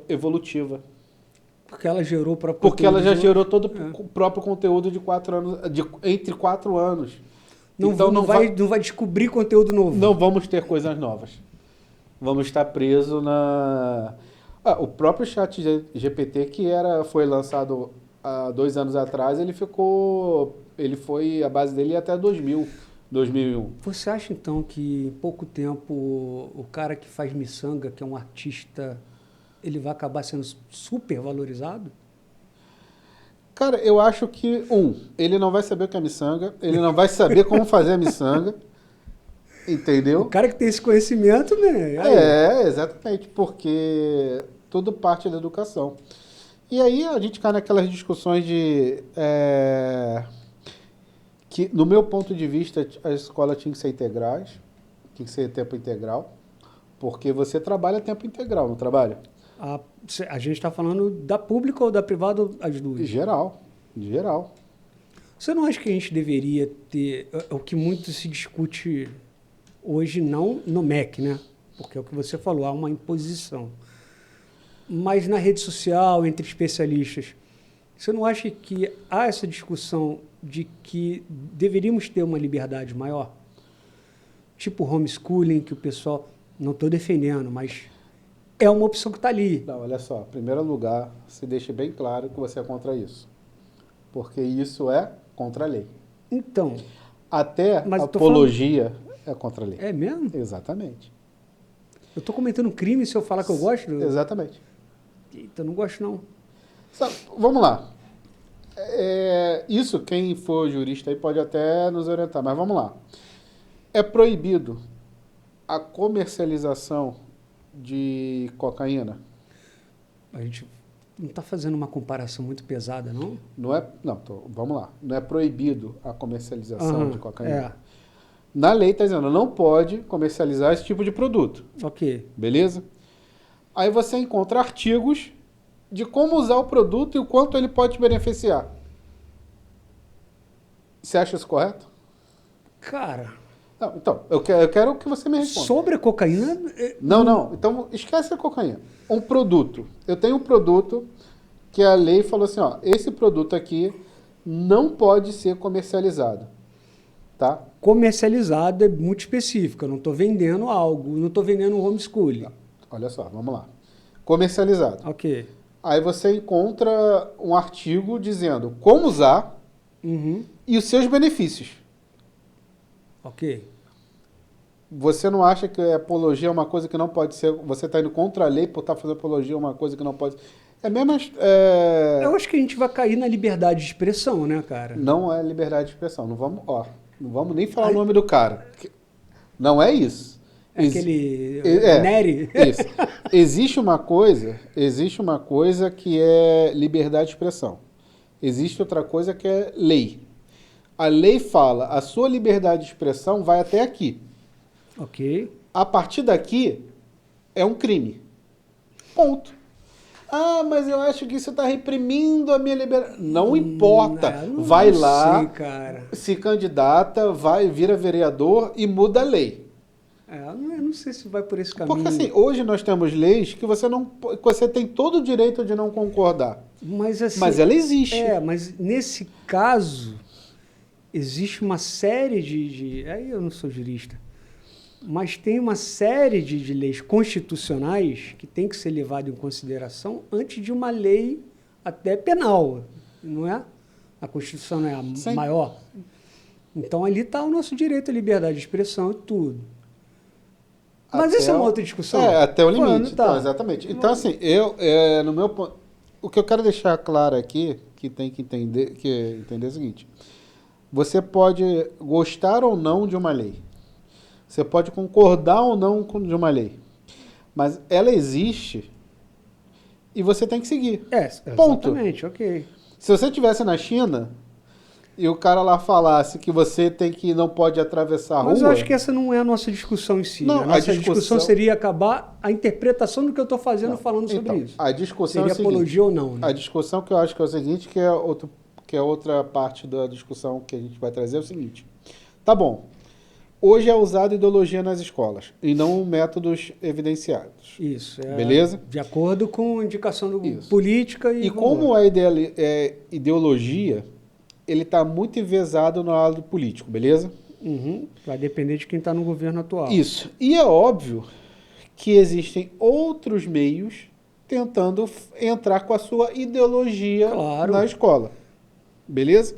evolutiva. Porque ela gerou o próprio Porque ela já gerou todo o próprio conteúdo de 4 anos, entre 4 anos. Então não vai descobrir conteúdo novo. Não vamos ter coisas novas. Vamos estar presos na... o próprio chat GPT, que foi lançado há 2 anos atrás, a base dele ia até 2001. Você acha, então, que em pouco tempo o cara que faz miçanga, que é um artista, ele vai acabar sendo super valorizado? Cara, eu acho que, ele não vai saber o que é miçanga, ele não vai saber como fazer a miçanga, entendeu? O cara que tem esse conhecimento, né? Exatamente, porque tudo parte da educação. E aí a gente cai naquelas discussões de... que, no meu ponto de vista, a escola tinha que ser integrais, tinha que ser tempo integral, porque você trabalha tempo integral, não trabalha? A gente está falando da pública ou da privada, ou as duas? De geral. Você não acha que a gente deveria ter, o que muito se discute hoje, não no MEC, né? Porque é o que você falou, há uma imposição. Mas na rede social, entre especialistas, você não acha que há essa discussão de que deveríamos ter uma liberdade maior? Tipo homeschooling, que o pessoal... Não estou defendendo, mas é uma opção que está ali. Não, olha só. Em primeiro lugar, se deixe bem claro que você é contra isso. Porque isso é contra a lei. Então, Até mas a eu tô falando... apologia é contra a lei. É mesmo? Exatamente. Eu tô cometendo um crime se eu falar que eu gosto? Exatamente. Eita, eu não gosto não. Vamos lá. Isso, quem for jurista aí pode até nos orientar, mas vamos lá. É proibido a comercialização de cocaína? A gente não está fazendo uma comparação muito pesada, não? Não é, não, vamos lá. Não é proibido a comercialização de cocaína? É. Na lei está dizendo, não pode comercializar esse tipo de produto. Ok. Beleza? Aí você encontra artigos de como usar o produto e o quanto ele pode te beneficiar. Você acha isso correto? Cara... Não, então, eu quero que você me responda. Sobre a cocaína... Não. Então, esquece a cocaína. Um produto. Eu tenho um produto que a lei falou assim, ó, esse produto aqui não pode ser comercializado. Tá? Comercializado é muito específico. Eu não estou vendendo algo, não estou vendendo um homeschooling. Não. Olha só, vamos lá. Comercializado. Ok. Aí você encontra um artigo dizendo como usar e os seus benefícios. Ok. Você não acha que apologia é uma coisa que não pode ser... Você está indo contra a lei por estar fazendo apologia é uma coisa que não pode... É mesmo... Eu acho que a gente vai cair na liberdade de expressão, né, cara? Não é liberdade de expressão. Não vamos nem falar o nome do cara. Não é isso. Aquele Nery. Isso. Existe uma coisa que é liberdade de expressão. Existe outra coisa que é lei. A lei fala, a sua liberdade de expressão vai até aqui. Ok. A partir daqui, é um crime. Ponto. Ah, mas eu acho que isso está reprimindo a minha liberdade. Não importa. Vai lá, cara. se candidata, vira vereador e muda a lei. Eu não sei se vai por esse caminho. Porque assim, hoje nós temos leis que você tem todo o direito de não concordar. Mas, assim, mas ela existe. Mas nesse caso, existe uma série aí eu não sou jurista, mas tem uma série de leis constitucionais que tem que ser levada em consideração antes de uma lei até penal, não é? A Constituição não é a Sim. maior. Então ali está o nosso direito à liberdade de expressão e tudo. Mas essa é uma outra discussão. Até o limite. Tá. Então, exatamente. Então, assim, no meu ponto, o que eu quero deixar claro aqui, que tem que entender é o seguinte: você pode gostar ou não de uma lei, você pode concordar ou não de uma lei, mas ela existe e você tem que seguir. Ponto. Exatamente, ok. Se você estivesse na China e o cara lá falasse que você não pode atravessar a rua... Mas eu acho que essa não é a nossa discussão em si. Não, a nossa discussão seria acabar a interpretação do que eu estou fazendo falando sobre isso. A discussão seria apologia ou não. Né? A discussão que eu acho que é o seguinte, que é outra parte da discussão que a gente vai trazer, é o seguinte. Tá bom. Hoje é usada ideologia nas escolas e não métodos evidenciados. Isso. Beleza? De acordo com a indicação política e... E como a ideologia... ele está muito enviesado no lado político, beleza? Vai depender de quem está no governo atual. Isso. E é óbvio que existem outros meios tentando entrar com a sua ideologia na escola. Beleza?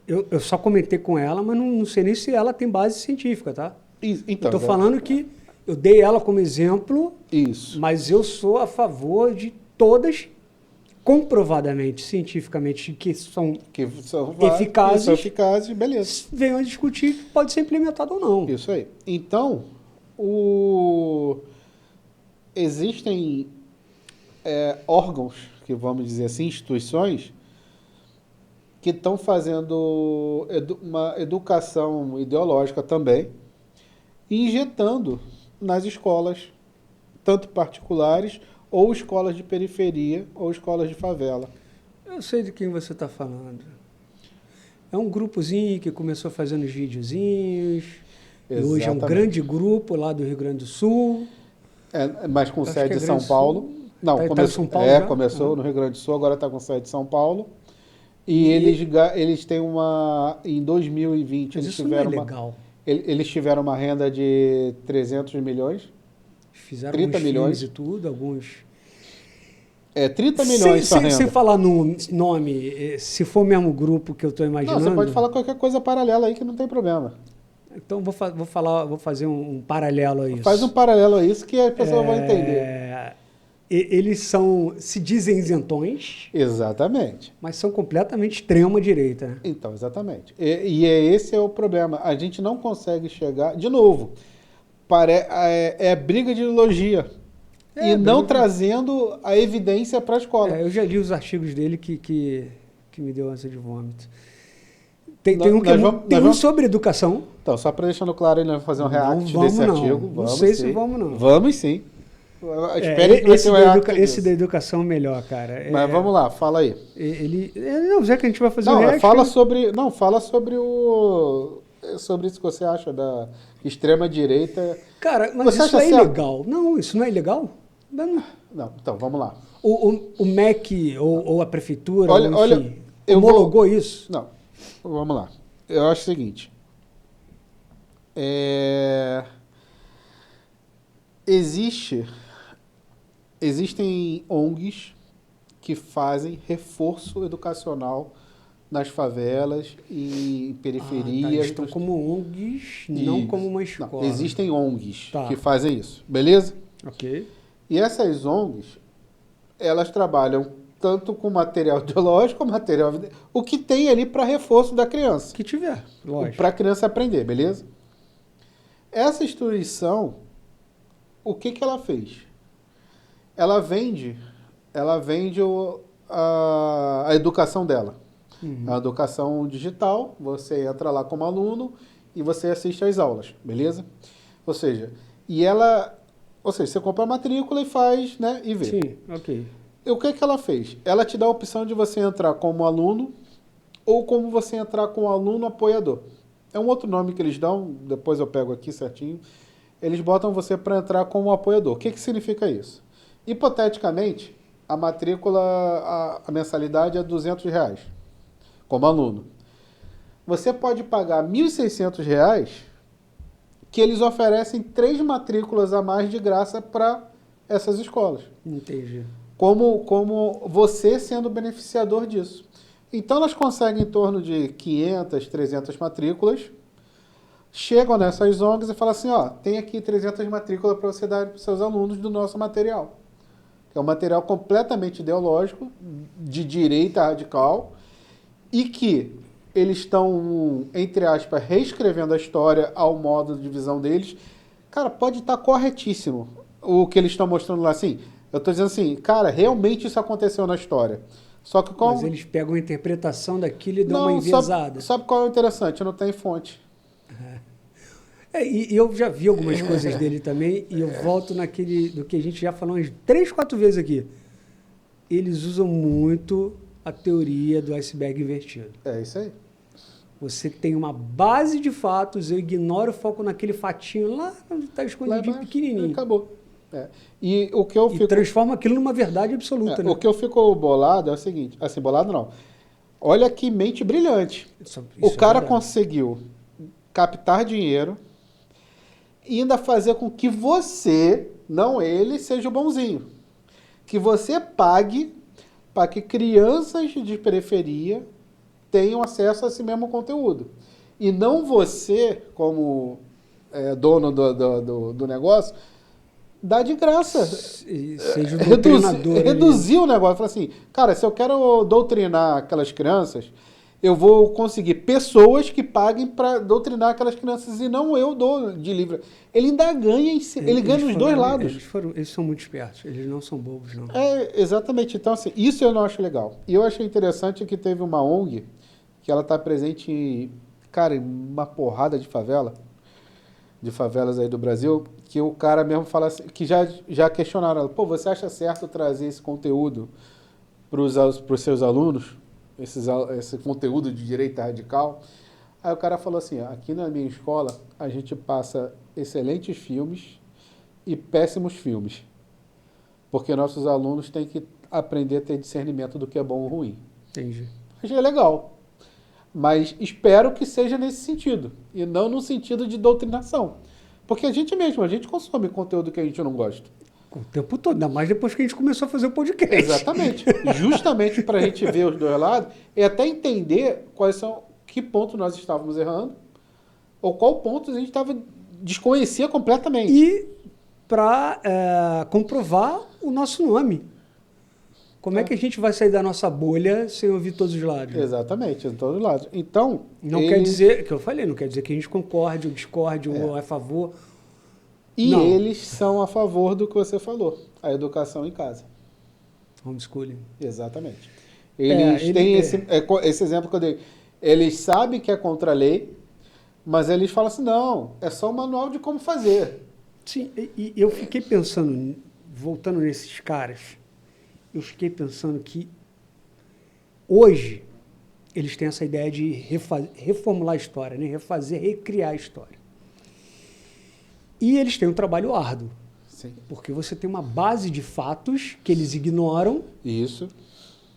Eu só comentei com ela, mas não sei nem se ela tem base científica, tá? Então, estou falando que eu dei ela como exemplo, mas eu sou a favor de todas comprovadamente, cientificamente, que são eficazes. São eficazes, beleza. Venham a discutir que pode ser implementado ou não. Isso aí. Então, existem órgãos, que vamos dizer assim, instituições, que estão fazendo uma educação ideológica também, e injetando nas escolas, tanto particulares, ou escolas de periferia, ou escolas de favela. Eu sei de quem você está falando. É um grupozinho que começou fazendo os videozinhos, e hoje é um grande grupo lá do Rio Grande do Sul. Mas com sede em São Paulo. Não, começou, São Paulo começou no Rio Grande do Sul, agora está com sede em São Paulo. E eles têm em 2020, mas isso não é legal. Eles tiveram uma renda de 300 milhões. Fizeram 30 milhões e tudo, alguns... É 30 milhões sua renda. Sem falar no nome, se for o mesmo grupo que eu estou Não, imaginando... você pode falar qualquer coisa paralela aí que não tem problema. Então vou fazer um paralelo a isso. Faz um paralelo a isso que a pessoa vai entender. Eles se dizem isentões, Exatamente. mas são completamente extrema-direita. Né? Então, exatamente. Esse é o problema. A gente não consegue chegar... De novo, é briga de ideologia. E não trazendo a evidência para a escola. Eu já li os artigos dele que me deu ânsia de vômito. Tem um sobre educação. Então, só para deixando claro, ele vai fazer um react desse artigo. Não sei se vamos, não. Vamos sim. Espere que vai ter um react esse da educação melhor, cara. Mas vamos lá, fala aí. Não, já que a gente vai fazer um react... Fala sobre isso que você acha da extrema-direita. Cara, mas isso é ilegal. Não, isso não é ilegal. Não, então, vamos lá. O MEC ou a prefeitura, olha, homologou isso? Não, vamos lá. Eu acho o seguinte. Existem ONGs que fazem reforço educacional nas favelas e periferias. Estão como ONGs, não como uma escola. Não, existem ONGs que fazem isso, beleza? Ok. E essas ONGs, elas trabalham tanto com material ideológico, material... O que tem ali para reforço da criança. Que tiver, lógico. Para a criança aprender, beleza? Essa instituição, o que ela fez? Ela vende a educação dela. A educação digital, você entra lá como aluno e você assiste às aulas, beleza? Ou seja, você compra a matrícula e faz, né, e vê. Sim, ok. E o que ela fez? Ela te dá a opção de você entrar como aluno ou como você entrar como aluno apoiador. É um outro nome que eles dão, depois eu pego aqui certinho. Eles botam você para entrar como apoiador. O que significa isso? Hipoteticamente, a matrícula, a mensalidade é R$200 como aluno. Você pode pagar R$1.600 que eles oferecem 3 matrículas a mais de graça para essas escolas. Entendi. Como você sendo beneficiador disso. Então, elas conseguem em torno de 500, 300 matrículas, chegam nessas ONGs e falam assim, tem aqui 300 matrículas para você dar para os seus alunos do nosso material. Que é um material completamente ideológico, de direita radical, e que eles estão, entre aspas, reescrevendo a história ao modo de visão deles. Cara, pode estar corretíssimo o que eles estão mostrando lá, assim. Eu estou dizendo assim, cara, realmente isso aconteceu na história. Só que Mas eles pegam a interpretação daquilo e dão uma enviesada. Sabe qual é o interessante? Não tem fonte. E eu já vi algumas coisas dele também, e eu volto do que a gente já falou umas 3, 4 vezes aqui. Eles usam muito a teoria do iceberg invertido. É isso aí. Você tem uma base de fatos, eu ignoro o foco naquele fatinho lá onde está escondidinho, pequenininho. Acabou. E transforma aquilo numa verdade absoluta. Né? O que eu fico bolado é o seguinte, assim, bolado não. Olha que mente brilhante. O cara conseguiu captar dinheiro e ainda fazer com que você, não ele, seja o bonzinho. Que você pague para que crianças de periferia tenham acesso a esse mesmo conteúdo. E não você, como dono do negócio, dá de graça. Seja o doutrinador. Reduzir o negócio. Falar assim, cara, se eu quero doutrinar aquelas crianças, eu vou conseguir pessoas que paguem para doutrinar aquelas crianças e não eu dou de livre. Ele ainda ganha, ele ganha nos dois lados. Eles são muito espertos, eles não são bobos, não. Exatamente. Então, assim, isso eu não acho legal. E eu achei interessante que teve uma ONG que ela está presente em uma porrada de favelas aí do Brasil, que o cara mesmo fala assim, que já questionaram ela, você acha certo trazer esse conteúdo para os seus alunos? Esse conteúdo de direita radical? Aí o cara falou assim, aqui na minha escola a gente passa excelentes filmes e péssimos filmes, porque nossos alunos têm que aprender a ter discernimento do que é bom ou ruim. Entendi. Achei legal, mas espero que seja nesse sentido, e não no sentido de doutrinação, porque a gente consome conteúdo que a gente não gosta. O tempo todo, ainda mais depois que a gente começou a fazer o podcast. Exatamente. Justamente para a gente ver os dois lados e até entender que ponto nós estávamos errando ou qual ponto a gente desconhecia completamente. E para comprovar o nosso nome. Como é que a gente vai sair da nossa bolha sem ouvir todos os lados? Exatamente, de todos os lados. Então, não quer dizer, que eu falei, não quer dizer que a gente concorde ou discorde ou é a favor. E não. Eles são a favor do que você falou, a educação em casa. Homeschooling. Exatamente. Eles têm esse exemplo que eu dei. Eles sabem que é contra a lei, mas eles falam assim, não, é só um manual de como fazer. Sim, e eu fiquei pensando, voltando nesses caras, eu fiquei pensando que hoje eles têm essa ideia de reformular a história, né? Recriar a história. E eles têm um trabalho árduo. Sim. Porque você tem uma base de fatos que eles ignoram. Isso.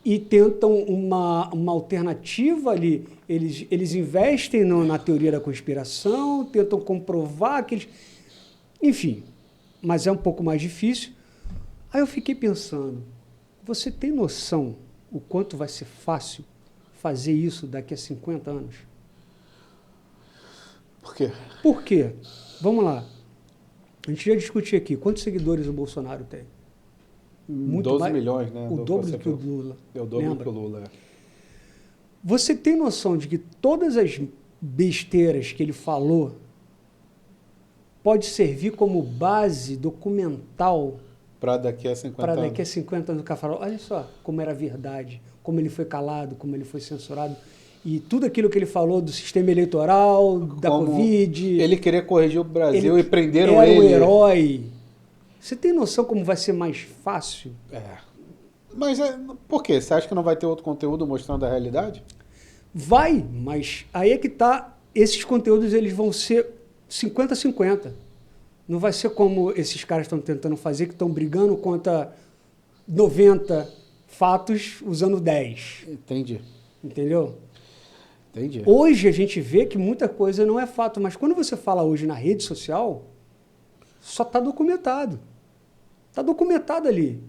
E tentam uma alternativa ali. Eles investem na teoria da conspiração, tentam comprovar que eles... Enfim, mas é um pouco mais difícil. Aí eu fiquei pensando, você tem noção o quanto vai ser fácil fazer isso daqui a 50 anos? Por quê? Por quê? Vamos lá. A gente já discutiu aqui. Quantos seguidores o Bolsonaro tem? Muito 12 mais, milhões, né? O dobro do que o Lula. É o dobro do que o Lula. Você tem noção de que todas as besteiras que ele falou pode servir como base documental para daqui a 50 anos? Para daqui a 50 anos o cara falou, olha só como era verdade, como ele foi calado, como ele foi censurado. E tudo aquilo que ele falou do sistema eleitoral, da Covid... Ele queria corrigir o Brasil e prenderam ele. Era o herói. Você tem noção como vai ser mais fácil? Mas por quê? Você acha que não vai ter outro conteúdo mostrando a realidade? Vai, mas aí é que tá. Esses conteúdos eles vão ser 50-50. Não vai ser como esses caras estão tentando fazer, que estão brigando contra 90 fatos usando 10. Entendi. Entendeu? Entendi. Hoje a gente vê que muita coisa não é fato, mas quando você fala hoje na rede social, só está documentado. Está documentado ali.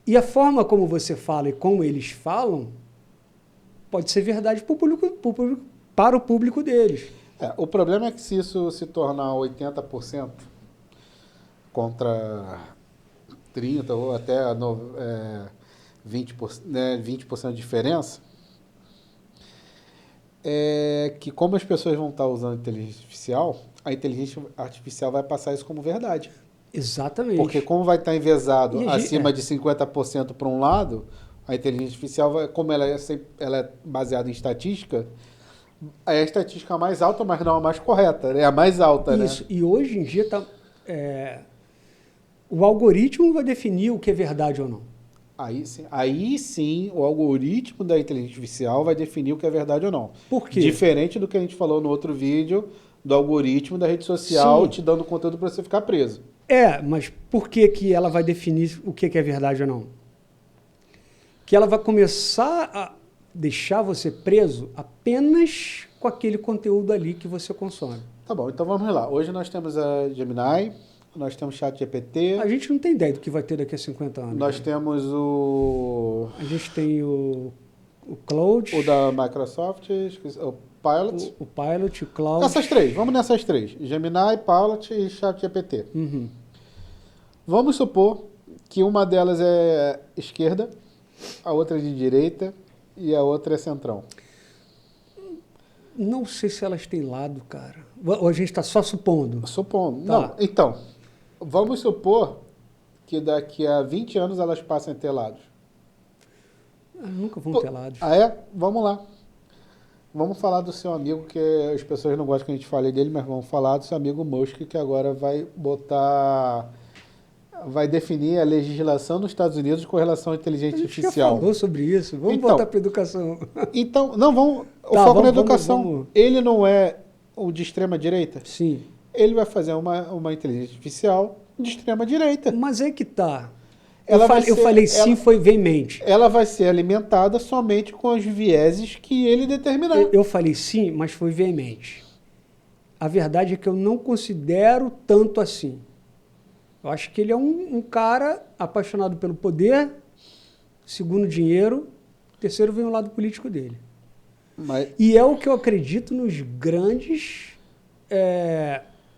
E a forma como você fala e como eles falam pode ser verdade para o público deles. O problema é que se isso se tornar 80% contra 30% ou até 20% de diferença, que como as pessoas vão estar usando a inteligência artificial vai passar isso como verdade. Exatamente. Porque como vai estar enviesado acima de 50% para um lado, a inteligência artificial, como ela é baseada em estatística, é a estatística mais alta, mas não a mais correta, é a mais alta. Isso, né? E hoje em dia o algoritmo vai definir o que é verdade ou não. Aí sim, o algoritmo da inteligência artificial vai definir o que é verdade ou não. Por quê? Diferente do que a gente falou no outro vídeo, do algoritmo da rede social sim. te dando conteúdo para você ficar preso. Mas por que ela vai definir o que é verdade ou não? Que ela vai começar a deixar você preso apenas com aquele conteúdo ali que você consome. Tá bom, então vamos lá. Hoje nós temos a Gemini, nós temos o ChatGPT. A gente não tem ideia do que vai ter daqui a 50 anos. Nós temos o... A gente tem o Cloud. O da Microsoft, o Pilot. O Pilot, o Cloud. Essas três, vamos nessas três. Gemini, Pilot e ChatGPT. Uhum. Vamos supor que uma delas é esquerda, a outra é de direita e a outra é centrão. Não sei se elas têm lado, cara. Ou a gente está só supondo? Supondo. Tá. Não, então, vamos supor que daqui a 20 anos elas passem a ter lados. Nunca vão ter lados. Vamos lá. Vamos falar do seu amigo, que as pessoas não gostam que a gente fale dele, mas vamos falar do seu amigo Musk, que agora vai definir a legislação nos Estados Unidos com relação à inteligência artificial. A gente já falou sobre isso. Vamos voltar para a educação. Então, não, vamos... O foco na educação. Vamos. Ele não é o de extrema direita? Sim. Ele vai fazer uma inteligência artificial de extrema direita. Mas é que tá. Eu falei sim, foi veemente. Ela vai ser alimentada somente com os vieses que ele determinar. Eu falei sim, mas foi veemente. A verdade é que eu não considero tanto assim. Eu acho que ele é um cara apaixonado pelo poder, segundo dinheiro, terceiro vem o lado político dele. Mas, E é o que eu acredito nos grandes,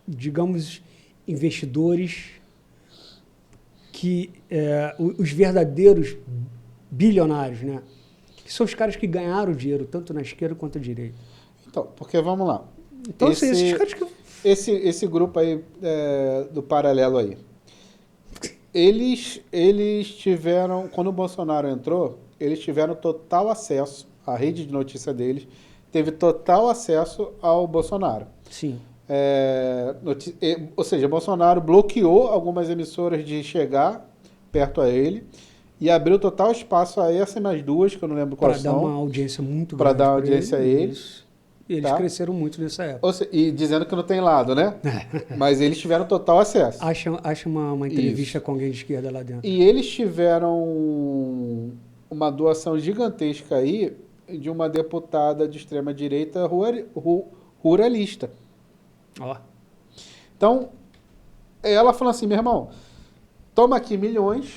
digamos, investidores, os verdadeiros bilionários, né? Que são os caras que ganharam dinheiro tanto na esquerda quanto na direita. então, porque vamos lá. Então, assim, esses caras que... Esse grupo aí do paralelo aí, eles tiveram, quando o Bolsonaro entrou, eles tiveram total acesso, a rede de notícia deles teve total acesso ao Bolsonaro. Sim. Ou seja, Bolsonaro bloqueou algumas emissoras de chegar perto a ele e abriu total espaço a essa e mais duas, que eu não lembro quais são. Para dar uma audiência muito grande. Para dar audiência a eles. E eles cresceram muito nessa época. E dizendo que não tem lado, né? Mas eles tiveram total acesso. Acha uma entrevista com alguém de esquerda lá dentro. E eles tiveram uma doação gigantesca aí de uma deputada de extrema-direita ruralista. Ó. Então, ela falou assim, meu irmão, toma aqui milhões,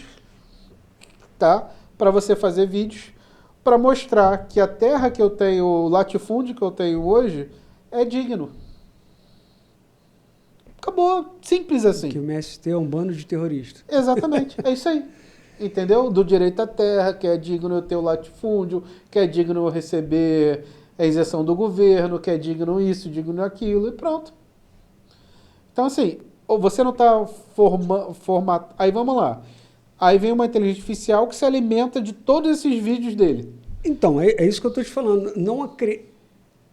tá? Para você fazer vídeos, para mostrar que a terra que eu tenho, o latifúndio que eu tenho hoje, é digno. Acabou, simples assim. Que o MST é um bando de terroristas. Exatamente, é isso aí. Entendeu? Do direito à terra, que é digno eu ter o latifúndio, que é digno eu receber a isenção do governo, que é digno isso, digno aquilo, e pronto. Então, assim, você não está formatado... Aí vamos lá. Aí vem uma inteligência artificial que se alimenta de todos esses vídeos dele. Então, é isso que eu estou te falando.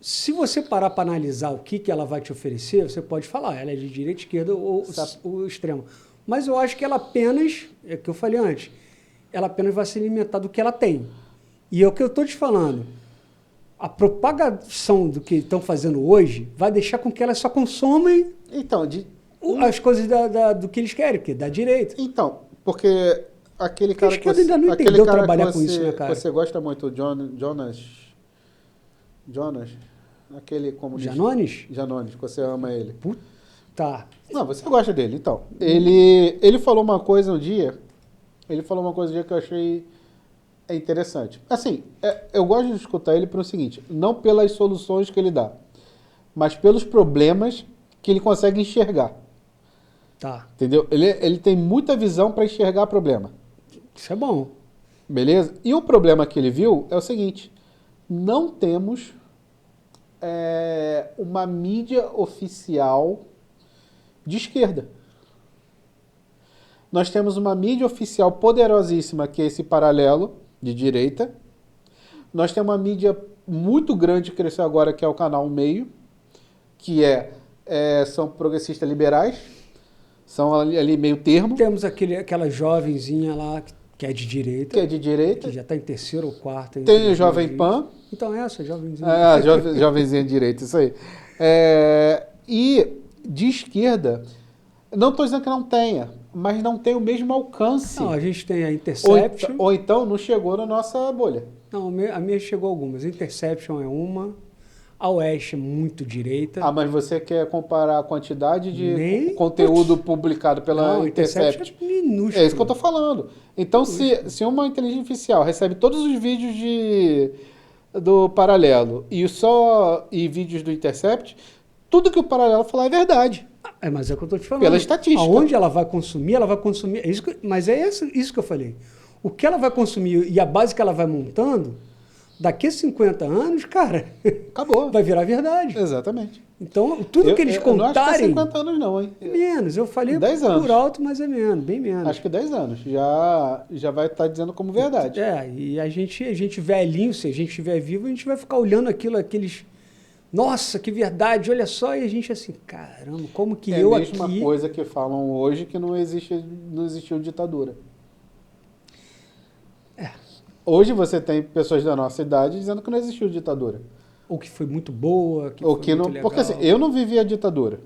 Se você parar para analisar o que ela vai te oferecer, você pode falar, ela é de direita, esquerda ou extrema. Mas eu acho que ela apenas, é o que eu falei antes, ela apenas vai se alimentar do que ela tem. E é o que eu estou te falando. A propagação do que estão fazendo hoje vai deixar com que elas só consomem as coisas do que eles querem, que é da direita. Então, porque aquele cara que você, ainda não entendeu trabalhar com isso, né, cara? Você gosta muito, Jonas, aquele comunista. Janones, que você ama ele. Tá. Não, você gosta dele, então. Ele falou uma coisa um dia, que eu achei interessante. Assim, eu gosto de escutar ele pelo seguinte, não pelas soluções que ele dá, mas pelos problemas que ele consegue enxergar. Tá. Entendeu? Ele tem muita visão para enxergar problema. Isso é bom. Beleza? E o problema que ele viu é o seguinte, não temos uma mídia oficial de esquerda. Nós temos uma mídia oficial poderosíssima, que é esse paralelo de direita. Nós temos uma mídia muito grande que cresceu agora, que é o Canal Meio, que são progressistas liberais, são ali meio termo. Temos aquela jovenzinha lá que é de direita. Que já está em terceiro ou quarto. Tem o Jovem Pan. Então essa, jovenzinha. Jovenzinha de direita, isso aí. E de esquerda, não estou dizendo que não tenha, mas não tem o mesmo alcance. Não, a gente tem a Intercept. Ou então não chegou na nossa bolha. Não, a minha chegou algumas. Interception é uma. A Oeste é muito direita. Mas você quer comparar a quantidade de conteúdo publicado pela Intercept? É minúsculo. É isso que eu estou falando. Então, se uma inteligência artificial recebe todos os vídeos do Paralelo e vídeos do Intercept, tudo que o Paralelo falar é verdade. Mas é o que eu estou te falando. Pela estatística. Aonde ela vai consumir, mas é isso que eu falei. O que ela vai consumir e a base que ela vai montando, daqui a 50 anos, cara, acabou. Vai virar verdade. Exatamente. Então, tudo que eles contarem... Eu não acho que é 50 anos não, hein? Menos, eu falei 10 anos. Por alto, mas é menos, bem menos. Acho que 10 anos. Já vai estar dizendo como verdade. E a gente velhinho, se a gente estiver vivo, a gente vai ficar olhando aqueles... Nossa, que verdade, olha só, e a gente assim, caramba, como que eu aqui... É a mesma coisa que falam hoje que não existiu ditadura. Hoje você tem pessoas da nossa idade dizendo que não existiu ditadura. Ou que foi muito boa, muito legal. Porque assim, eu não vivi a ditadura,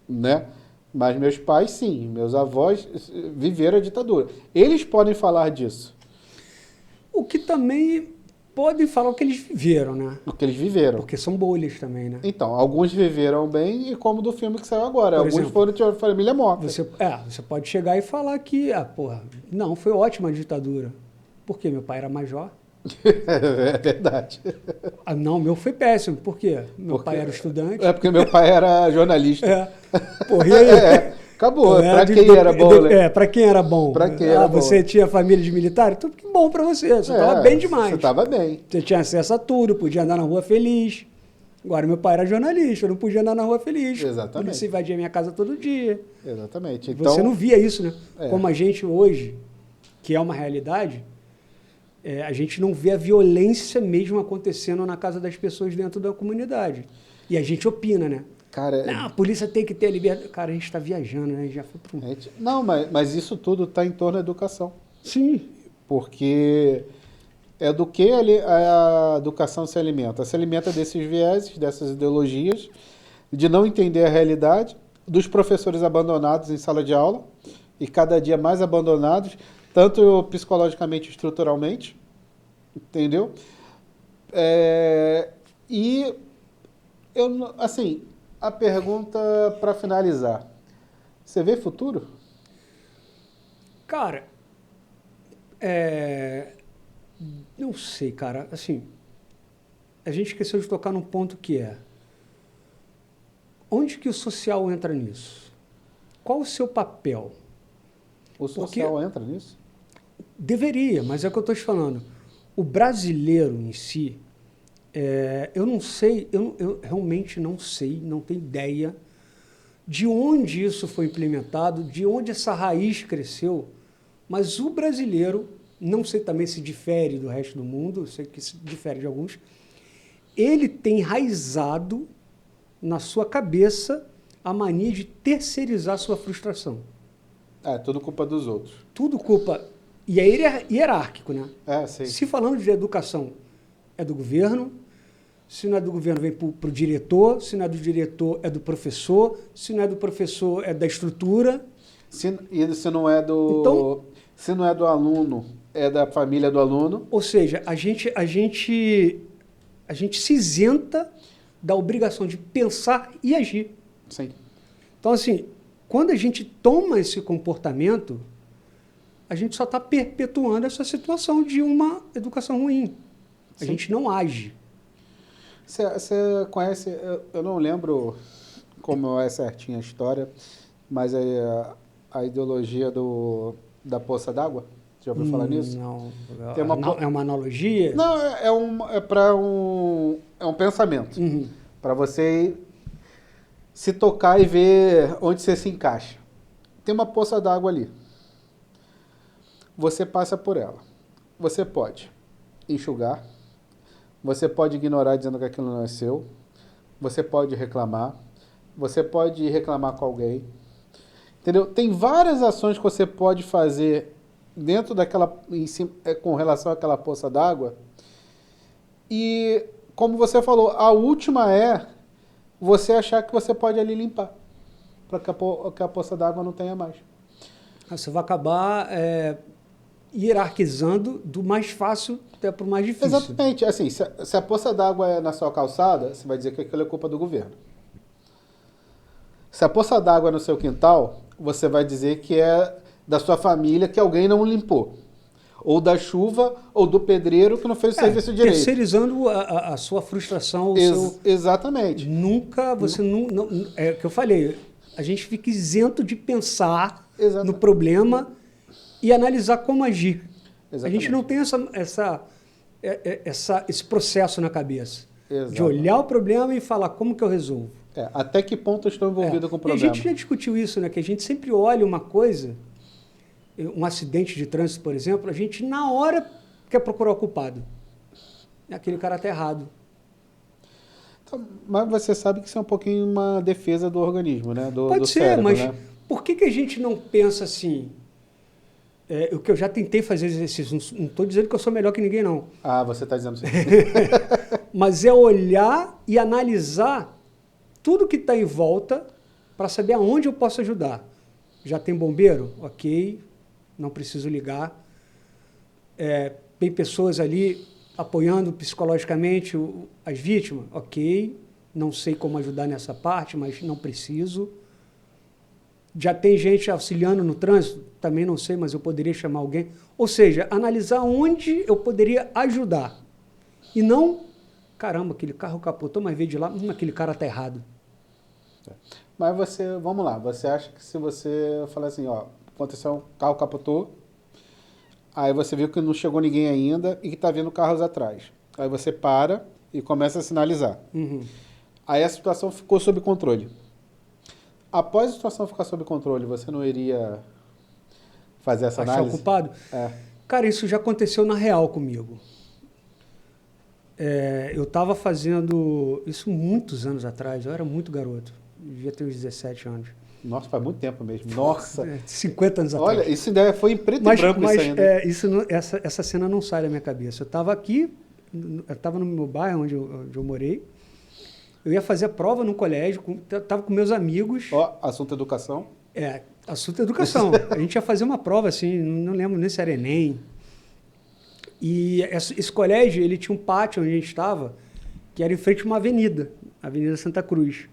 né? Mas meus pais sim, meus avós viveram a ditadura. Eles podem falar disso. O que também podem falar o que eles viveram, né? O que eles viveram. Porque são bolhas também, né? Então, alguns viveram bem, e como do filme que saiu agora. Por Alguns exemplo, foram de família morta. Você pode chegar e falar que, porra, não, foi ótima a ditadura. Porque meu pai era major. É verdade. Ah, não, meu foi péssimo. Por quê? Meu pai era estudante. É porque meu pai era jornalista. Porra, e aí? Acabou. Então, Pra quem era bom, né? Pra quem era bom. Pra quem era bom. Você tinha família de militar? Tudo que bom pra você. Você tava bem demais. Você tava bem. Você tinha acesso a tudo, podia andar na rua feliz. Agora, meu pai era jornalista, eu não podia andar na rua feliz. Exatamente. A polícia invadia minha casa todo dia. Exatamente. Então, Você não via isso, né? É. Como a gente hoje, que é uma realidade, a gente não vê a violência mesmo acontecendo na casa das pessoas dentro da comunidade. E a gente opina, né? cara, Não, a polícia tem que ter a liberdade. Cara, a gente está viajando, né? A gente já foi para um... não, mas isso tudo está em torno da educação. Sim. Porque é do que a educação se alimenta. Se alimenta desses vieses, dessas ideologias, de não entender a realidade, dos professores abandonados em sala de aula, e cada dia mais abandonados, tanto psicologicamente e estruturalmente, entendeu? E, assim, a pergunta para finalizar. Você vê futuro? Cara, não sei, cara. Assim, a gente esqueceu de tocar num ponto que é: onde que o social entra nisso? Qual o seu papel? O social entra nisso? Deveria, mas é o que eu estou te falando. O brasileiro em si, eu não sei, eu realmente não sei, não tenho ideia de onde isso foi implementado, de onde essa raiz cresceu, mas o brasileiro, não sei também se difere do resto do mundo, eu sei que se difere de alguns, ele tem enraizado na sua cabeça a mania de terceirizar sua frustração. Tudo culpa dos outros. Tudo culpa... E é hierárquico, né? Sim. Se falando de educação, é do governo, se não é do governo, vem para o diretor, se não é do diretor, é do professor, se não é do professor, é da estrutura. Se não é do aluno, é da família do aluno. Ou seja, a gente se isenta da obrigação de pensar e agir. Sim. Então, assim, quando a gente toma esse comportamento, a gente só está perpetuando essa situação de uma educação ruim. A gente não age. Você conhece, eu não lembro como é certinha a história, mas a ideologia da poça d'água? Você já ouviu falar nisso? Não. É uma analogia? Não, é um pensamento. Uhum. Para você se tocar e ver onde você se encaixa. Tem uma poça d'água ali. Você passa por ela. Você pode enxugar, você pode ignorar dizendo que aquilo não é seu, você pode reclamar com alguém, entendeu? Tem várias ações que você pode fazer dentro com relação àquela poça d'água, e como você falou, a última é você achar que você pode ali limpar, para que a poça d'água não tenha mais. Você vai acabar hierarquizando do mais fácil até para o mais difícil. Exatamente. Assim, se a poça d'água é na sua calçada, você vai dizer que aquilo é culpa do governo. Se a poça d'água é no seu quintal, você vai dizer que é da sua família, que alguém não limpou. Ou da chuva, ou do pedreiro que não fez o serviço direito. Terceirizando a sua frustração. Exatamente. Você não... É o que eu falei. A gente fica isento de pensar Exatamente. no problema e analisar como agir. Exatamente. A gente não tem esse processo na cabeça. Exato. De olhar o problema e falar como que eu resolvo. Até que ponto eu estou envolvido com o problema. E a gente já discutiu isso, né? Que a gente sempre olha uma coisa, um acidente de trânsito, por exemplo, a gente na hora quer procurar o culpado. Aquele cara está errado. Então, mas você sabe que isso é um pouquinho uma defesa do organismo, né? Pode ser, cérebro, mas né? Por que a gente não pensa assim? O que eu já tentei fazer exercício, não estou dizendo que eu sou melhor que ninguém, não. Você está dizendo isso. Mas é olhar e analisar tudo que está em volta para saber aonde eu posso ajudar. Já tem bombeiro? Ok, não preciso ligar. Tem pessoas ali apoiando psicologicamente as vítimas, ok, não sei como ajudar nessa parte, mas não preciso. Já tem gente auxiliando no trânsito? Também não sei, mas eu poderia chamar alguém. Ou seja, analisar onde eu poderia ajudar. E não, caramba, aquele carro capotou, mas veio de lá, aquele cara está errado. Mas você, vamos lá, você acha que se você falar assim, ó, aconteceu, um carro capotou, aí você viu que não chegou ninguém ainda e que está vindo carros atrás. Aí você para e começa a sinalizar. Uhum. Aí a situação ficou sob controle. Após a situação ficar sob controle, você não iria fazer essa Achar análise? o culpado? É. Cara, isso já aconteceu na real comigo. Eu estava fazendo isso muitos anos atrás, eu era muito garoto, devia ter uns 17 anos. Nossa, faz muito tempo mesmo. Nossa. 50 anos atrás. Olha, isso ainda foi em preto e branco mas, isso ainda. essa cena não sai da minha cabeça. Eu estava aqui, eu estava no meu bairro onde eu morei, eu ia fazer prova no colégio, estava com meus amigos. Ó, assunto educação. Assunto educação. A gente ia fazer uma prova assim, não lembro nem se era Enem. E esse colégio, ele tinha um pátio onde a gente estava, que era em frente a uma avenida, a Avenida Santa Cruz.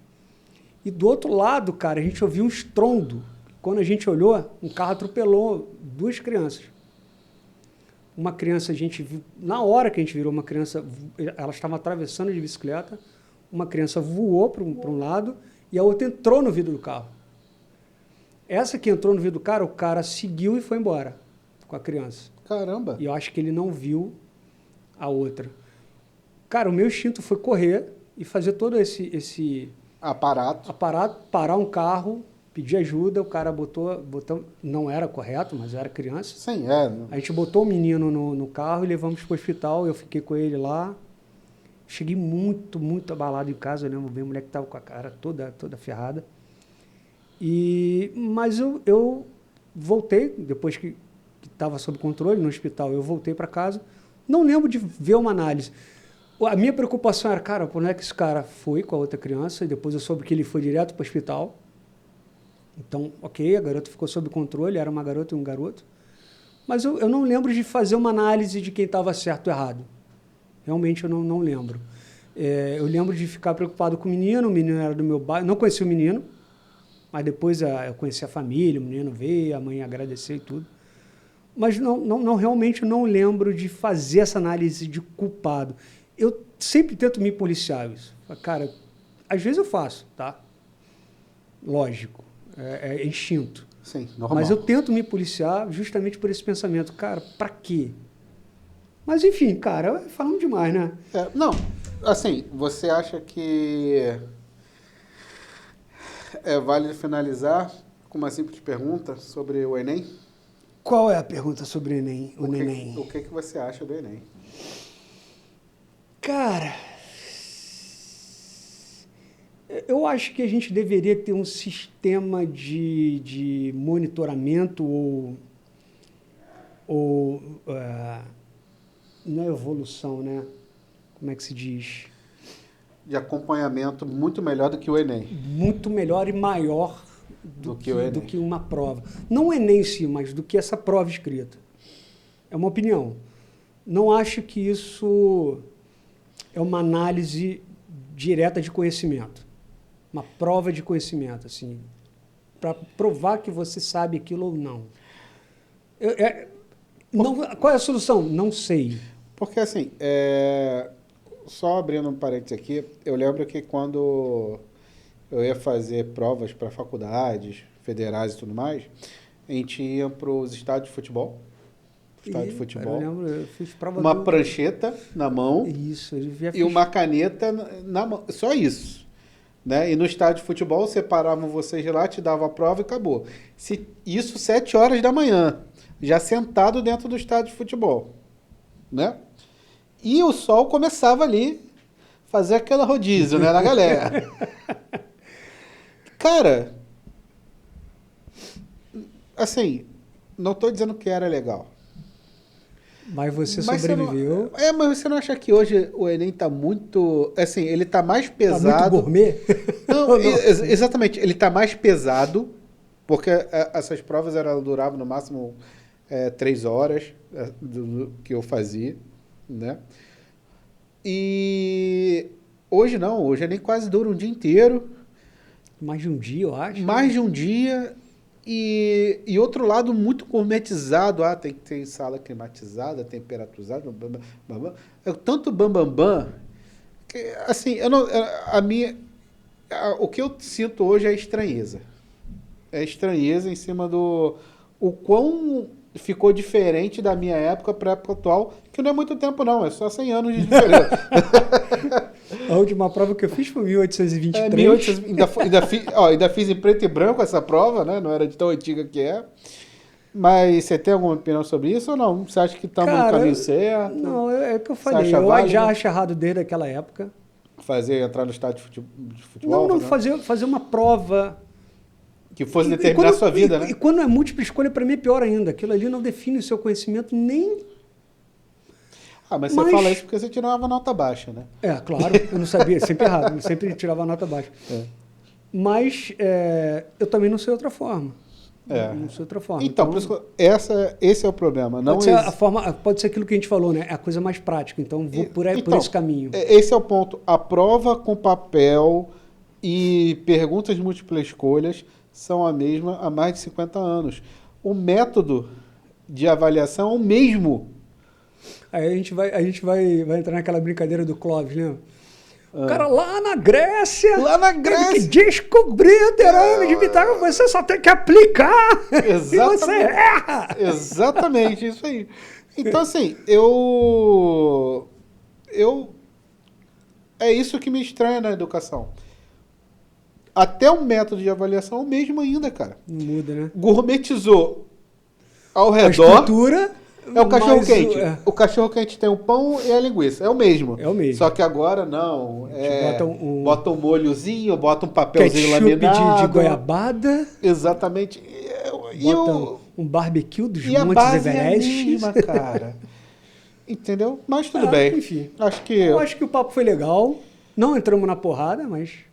E do outro lado, cara, a gente ouviu um estrondo. Quando a gente olhou, um carro atropelou 2 crianças. Uma criança, a gente viu, na hora que a gente virou uma criança, ela estava atravessando de bicicleta, uma criança voou para um lado e a outra entrou no vidro do carro. Essa que entrou no vidro do cara, o cara seguiu e foi embora com a criança. Caramba. E eu acho que ele não viu a outra. Cara, o meu instinto foi correr e fazer todo esse aparato, parar um carro, pedir ajuda, o cara botou, não era correto, mas eu era criança. Sim, A gente botou o menino no carro e levamos para o hospital, eu fiquei com ele lá. Cheguei muito, muito abalado em casa, eu lembro bem, a mulher que estava com a cara toda ferrada. Mas eu voltei, depois que estava sob controle no hospital, eu voltei para casa. Não lembro de ver uma análise. A minha preocupação era, cara, por onde é que esse cara foi com a outra criança? E depois eu soube que ele foi direto para o hospital. Então, ok, a garota ficou sob controle, era uma garota e um garoto. Mas eu não lembro de fazer uma análise de quem estava certo ou errado. Realmente eu não lembro. Eu lembro de ficar preocupado com o menino era do meu bairro, não conheci o menino, mas depois eu conheci a família, o menino veio, a mãe agradeceu e tudo. Mas realmente não lembro de fazer essa análise de culpado. Eu sempre tento me policiar isso. Cara, às vezes eu faço, tá? Lógico, é instinto. Sim, normal. Mas eu tento me policiar justamente por esse pensamento. Cara, pra quê? Mas enfim, cara, falamos demais, né? Não, assim, você acha que é válido finalizar com uma simples pergunta sobre o Enem? Qual é a pergunta sobre o Enem? O que você acha do Enem? Cara, eu acho que a gente deveria ter um sistema de monitoramento não é evolução, né? Como é que se diz? De acompanhamento muito melhor do que o Enem. Muito melhor e maior do que uma prova. Não o Enem em si, mas do que essa prova escrita. É uma opinião. Não acho que isso é uma análise direta de conhecimento. Uma prova de conhecimento, assim, para provar que você sabe aquilo ou não. Qual é a solução? Não sei. Porque, assim, só abrindo um parênteses aqui, eu lembro que quando eu ia fazer provas para faculdades federais e tudo mais, a gente ia para os estádios de futebol. Estádio de futebol. Eu lembro, eu fiz prova uma prancheta na mão. Isso, e uma caneta na mão. Só isso. Né? E no estádio de futebol, separavam vocês lá, te davam a prova e acabou. Isso 7 horas da manhã, já sentado dentro do estádio de futebol. Né? E o sol começava ali, fazer aquela rodízio, né, na galera. Cara, assim, não estou dizendo que era legal. Mas você sobreviveu. Mas você não acha que hoje o Enem está muito... Assim, ele está mais pesado... Tá muito gourmet? Não, exatamente. Ele está mais pesado, porque essas provas duravam no máximo 3 horas do que eu fazia, né? E hoje não, hoje nem quase dura um dia inteiro. Mais de um dia, eu acho. Mais de um dia. E outro lado muito gourmetizado. Tem que ter sala climatizada, temperaturizada. É tanto bambambam que, assim, o que eu sinto hoje é estranheza. É estranheza em cima do... O quão ficou diferente da minha época para a época atual, que não é muito tempo não, é só 100 anos de diferença. A última prova que eu fiz foi 1823. 1800, ainda fiz em preto e branco essa prova, né? Não era de tão antiga que é. Mas você tem alguma opinião sobre isso ou não? Você acha que estamos no caminho certo? Não, é o que eu falei. Eu já acho errado desde aquela época. Entrar no estádio de futebol? Não, fazer uma prova... Que fosse determinar a sua vida, né? E quando é múltipla escolha, para mim é pior ainda. Aquilo ali não define o seu conhecimento nem... Mas você fala isso porque você tirava nota baixa, né? Claro. Eu não sabia. Sempre errado. Eu sempre tirava nota baixa. Mas eu também não sei outra forma. Não sei outra forma. Então, por isso esse é o problema. Pode ser aquilo que a gente falou, né? É a coisa mais prática. Então, vou por esse caminho. Esse é o ponto. A prova com papel e perguntas de múltiplas escolhas são a mesma há mais de 50 anos. O método de avaliação é o mesmo. Aí a gente vai entrar naquela brincadeira do Clóvis, né? O cara lá na Grécia, ele que descobriu o teorema de Pitágoras, você só tem que aplicar. Exatamente. E você erra. Exatamente, isso aí. Então, assim, é isso que me estranha na educação. Até o método de avaliação é o mesmo ainda, cara. Não muda, né? Gourmetizou ao redor. A estrutura... É o cachorro-quente. O cachorro-quente tem o pão e a linguiça. É o mesmo. É o mesmo. Só que agora não. Bota um molhozinho, bota um papelzinho laminado. De goiabada. Exatamente. Bota um barbecue dos Montes Everest. É a mesma, cara. Entendeu? Mas tudo bem. Enfim. Eu acho que o papo foi legal. Não entramos na porrada, mas...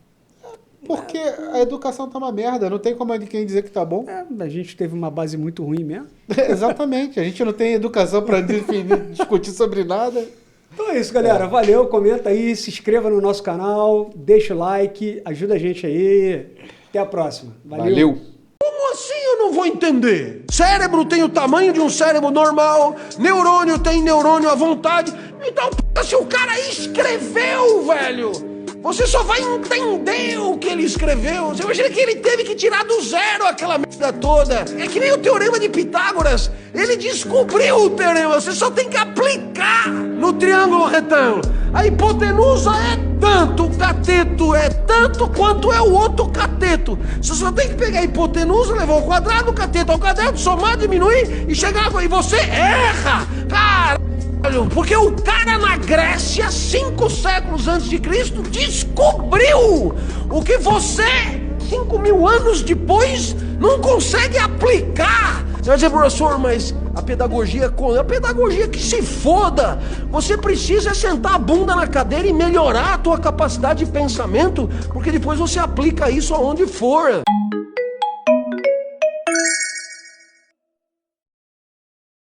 Porque a educação tá uma merda, não tem como ninguém dizer que tá bom. A gente teve uma base muito ruim mesmo. Exatamente, a gente não tem educação para discutir sobre nada. Então é isso, galera. Valeu, comenta aí, se inscreva no nosso canal, deixa o like, ajuda a gente aí. Até a próxima. Valeu. Como assim eu não vou entender? Cérebro tem o tamanho de um cérebro normal, neurônio tem neurônio à vontade. Então, se o cara escreveu, velho... Você só vai entender o que ele escreveu. Você imagina que ele teve que tirar do zero aquela merda toda. É que nem o teorema de Pitágoras. Ele descobriu o teorema. Você só tem que aplicar no triângulo retângulo. A hipotenusa é tanto, o cateto é tanto quanto é o outro cateto. Você só tem que pegar a hipotenusa, levar ao quadrado, o cateto ao quadrado, somar, diminuir e chegar... E você erra! Cara... Porque o cara na Grécia, 5 séculos antes de Cristo, descobriu o que você, 5.000 anos depois, não consegue aplicar. Você vai dizer, professor, mas a pedagogia que se foda. Você precisa sentar a bunda na cadeira e melhorar a tua capacidade de pensamento, porque depois você aplica isso aonde for.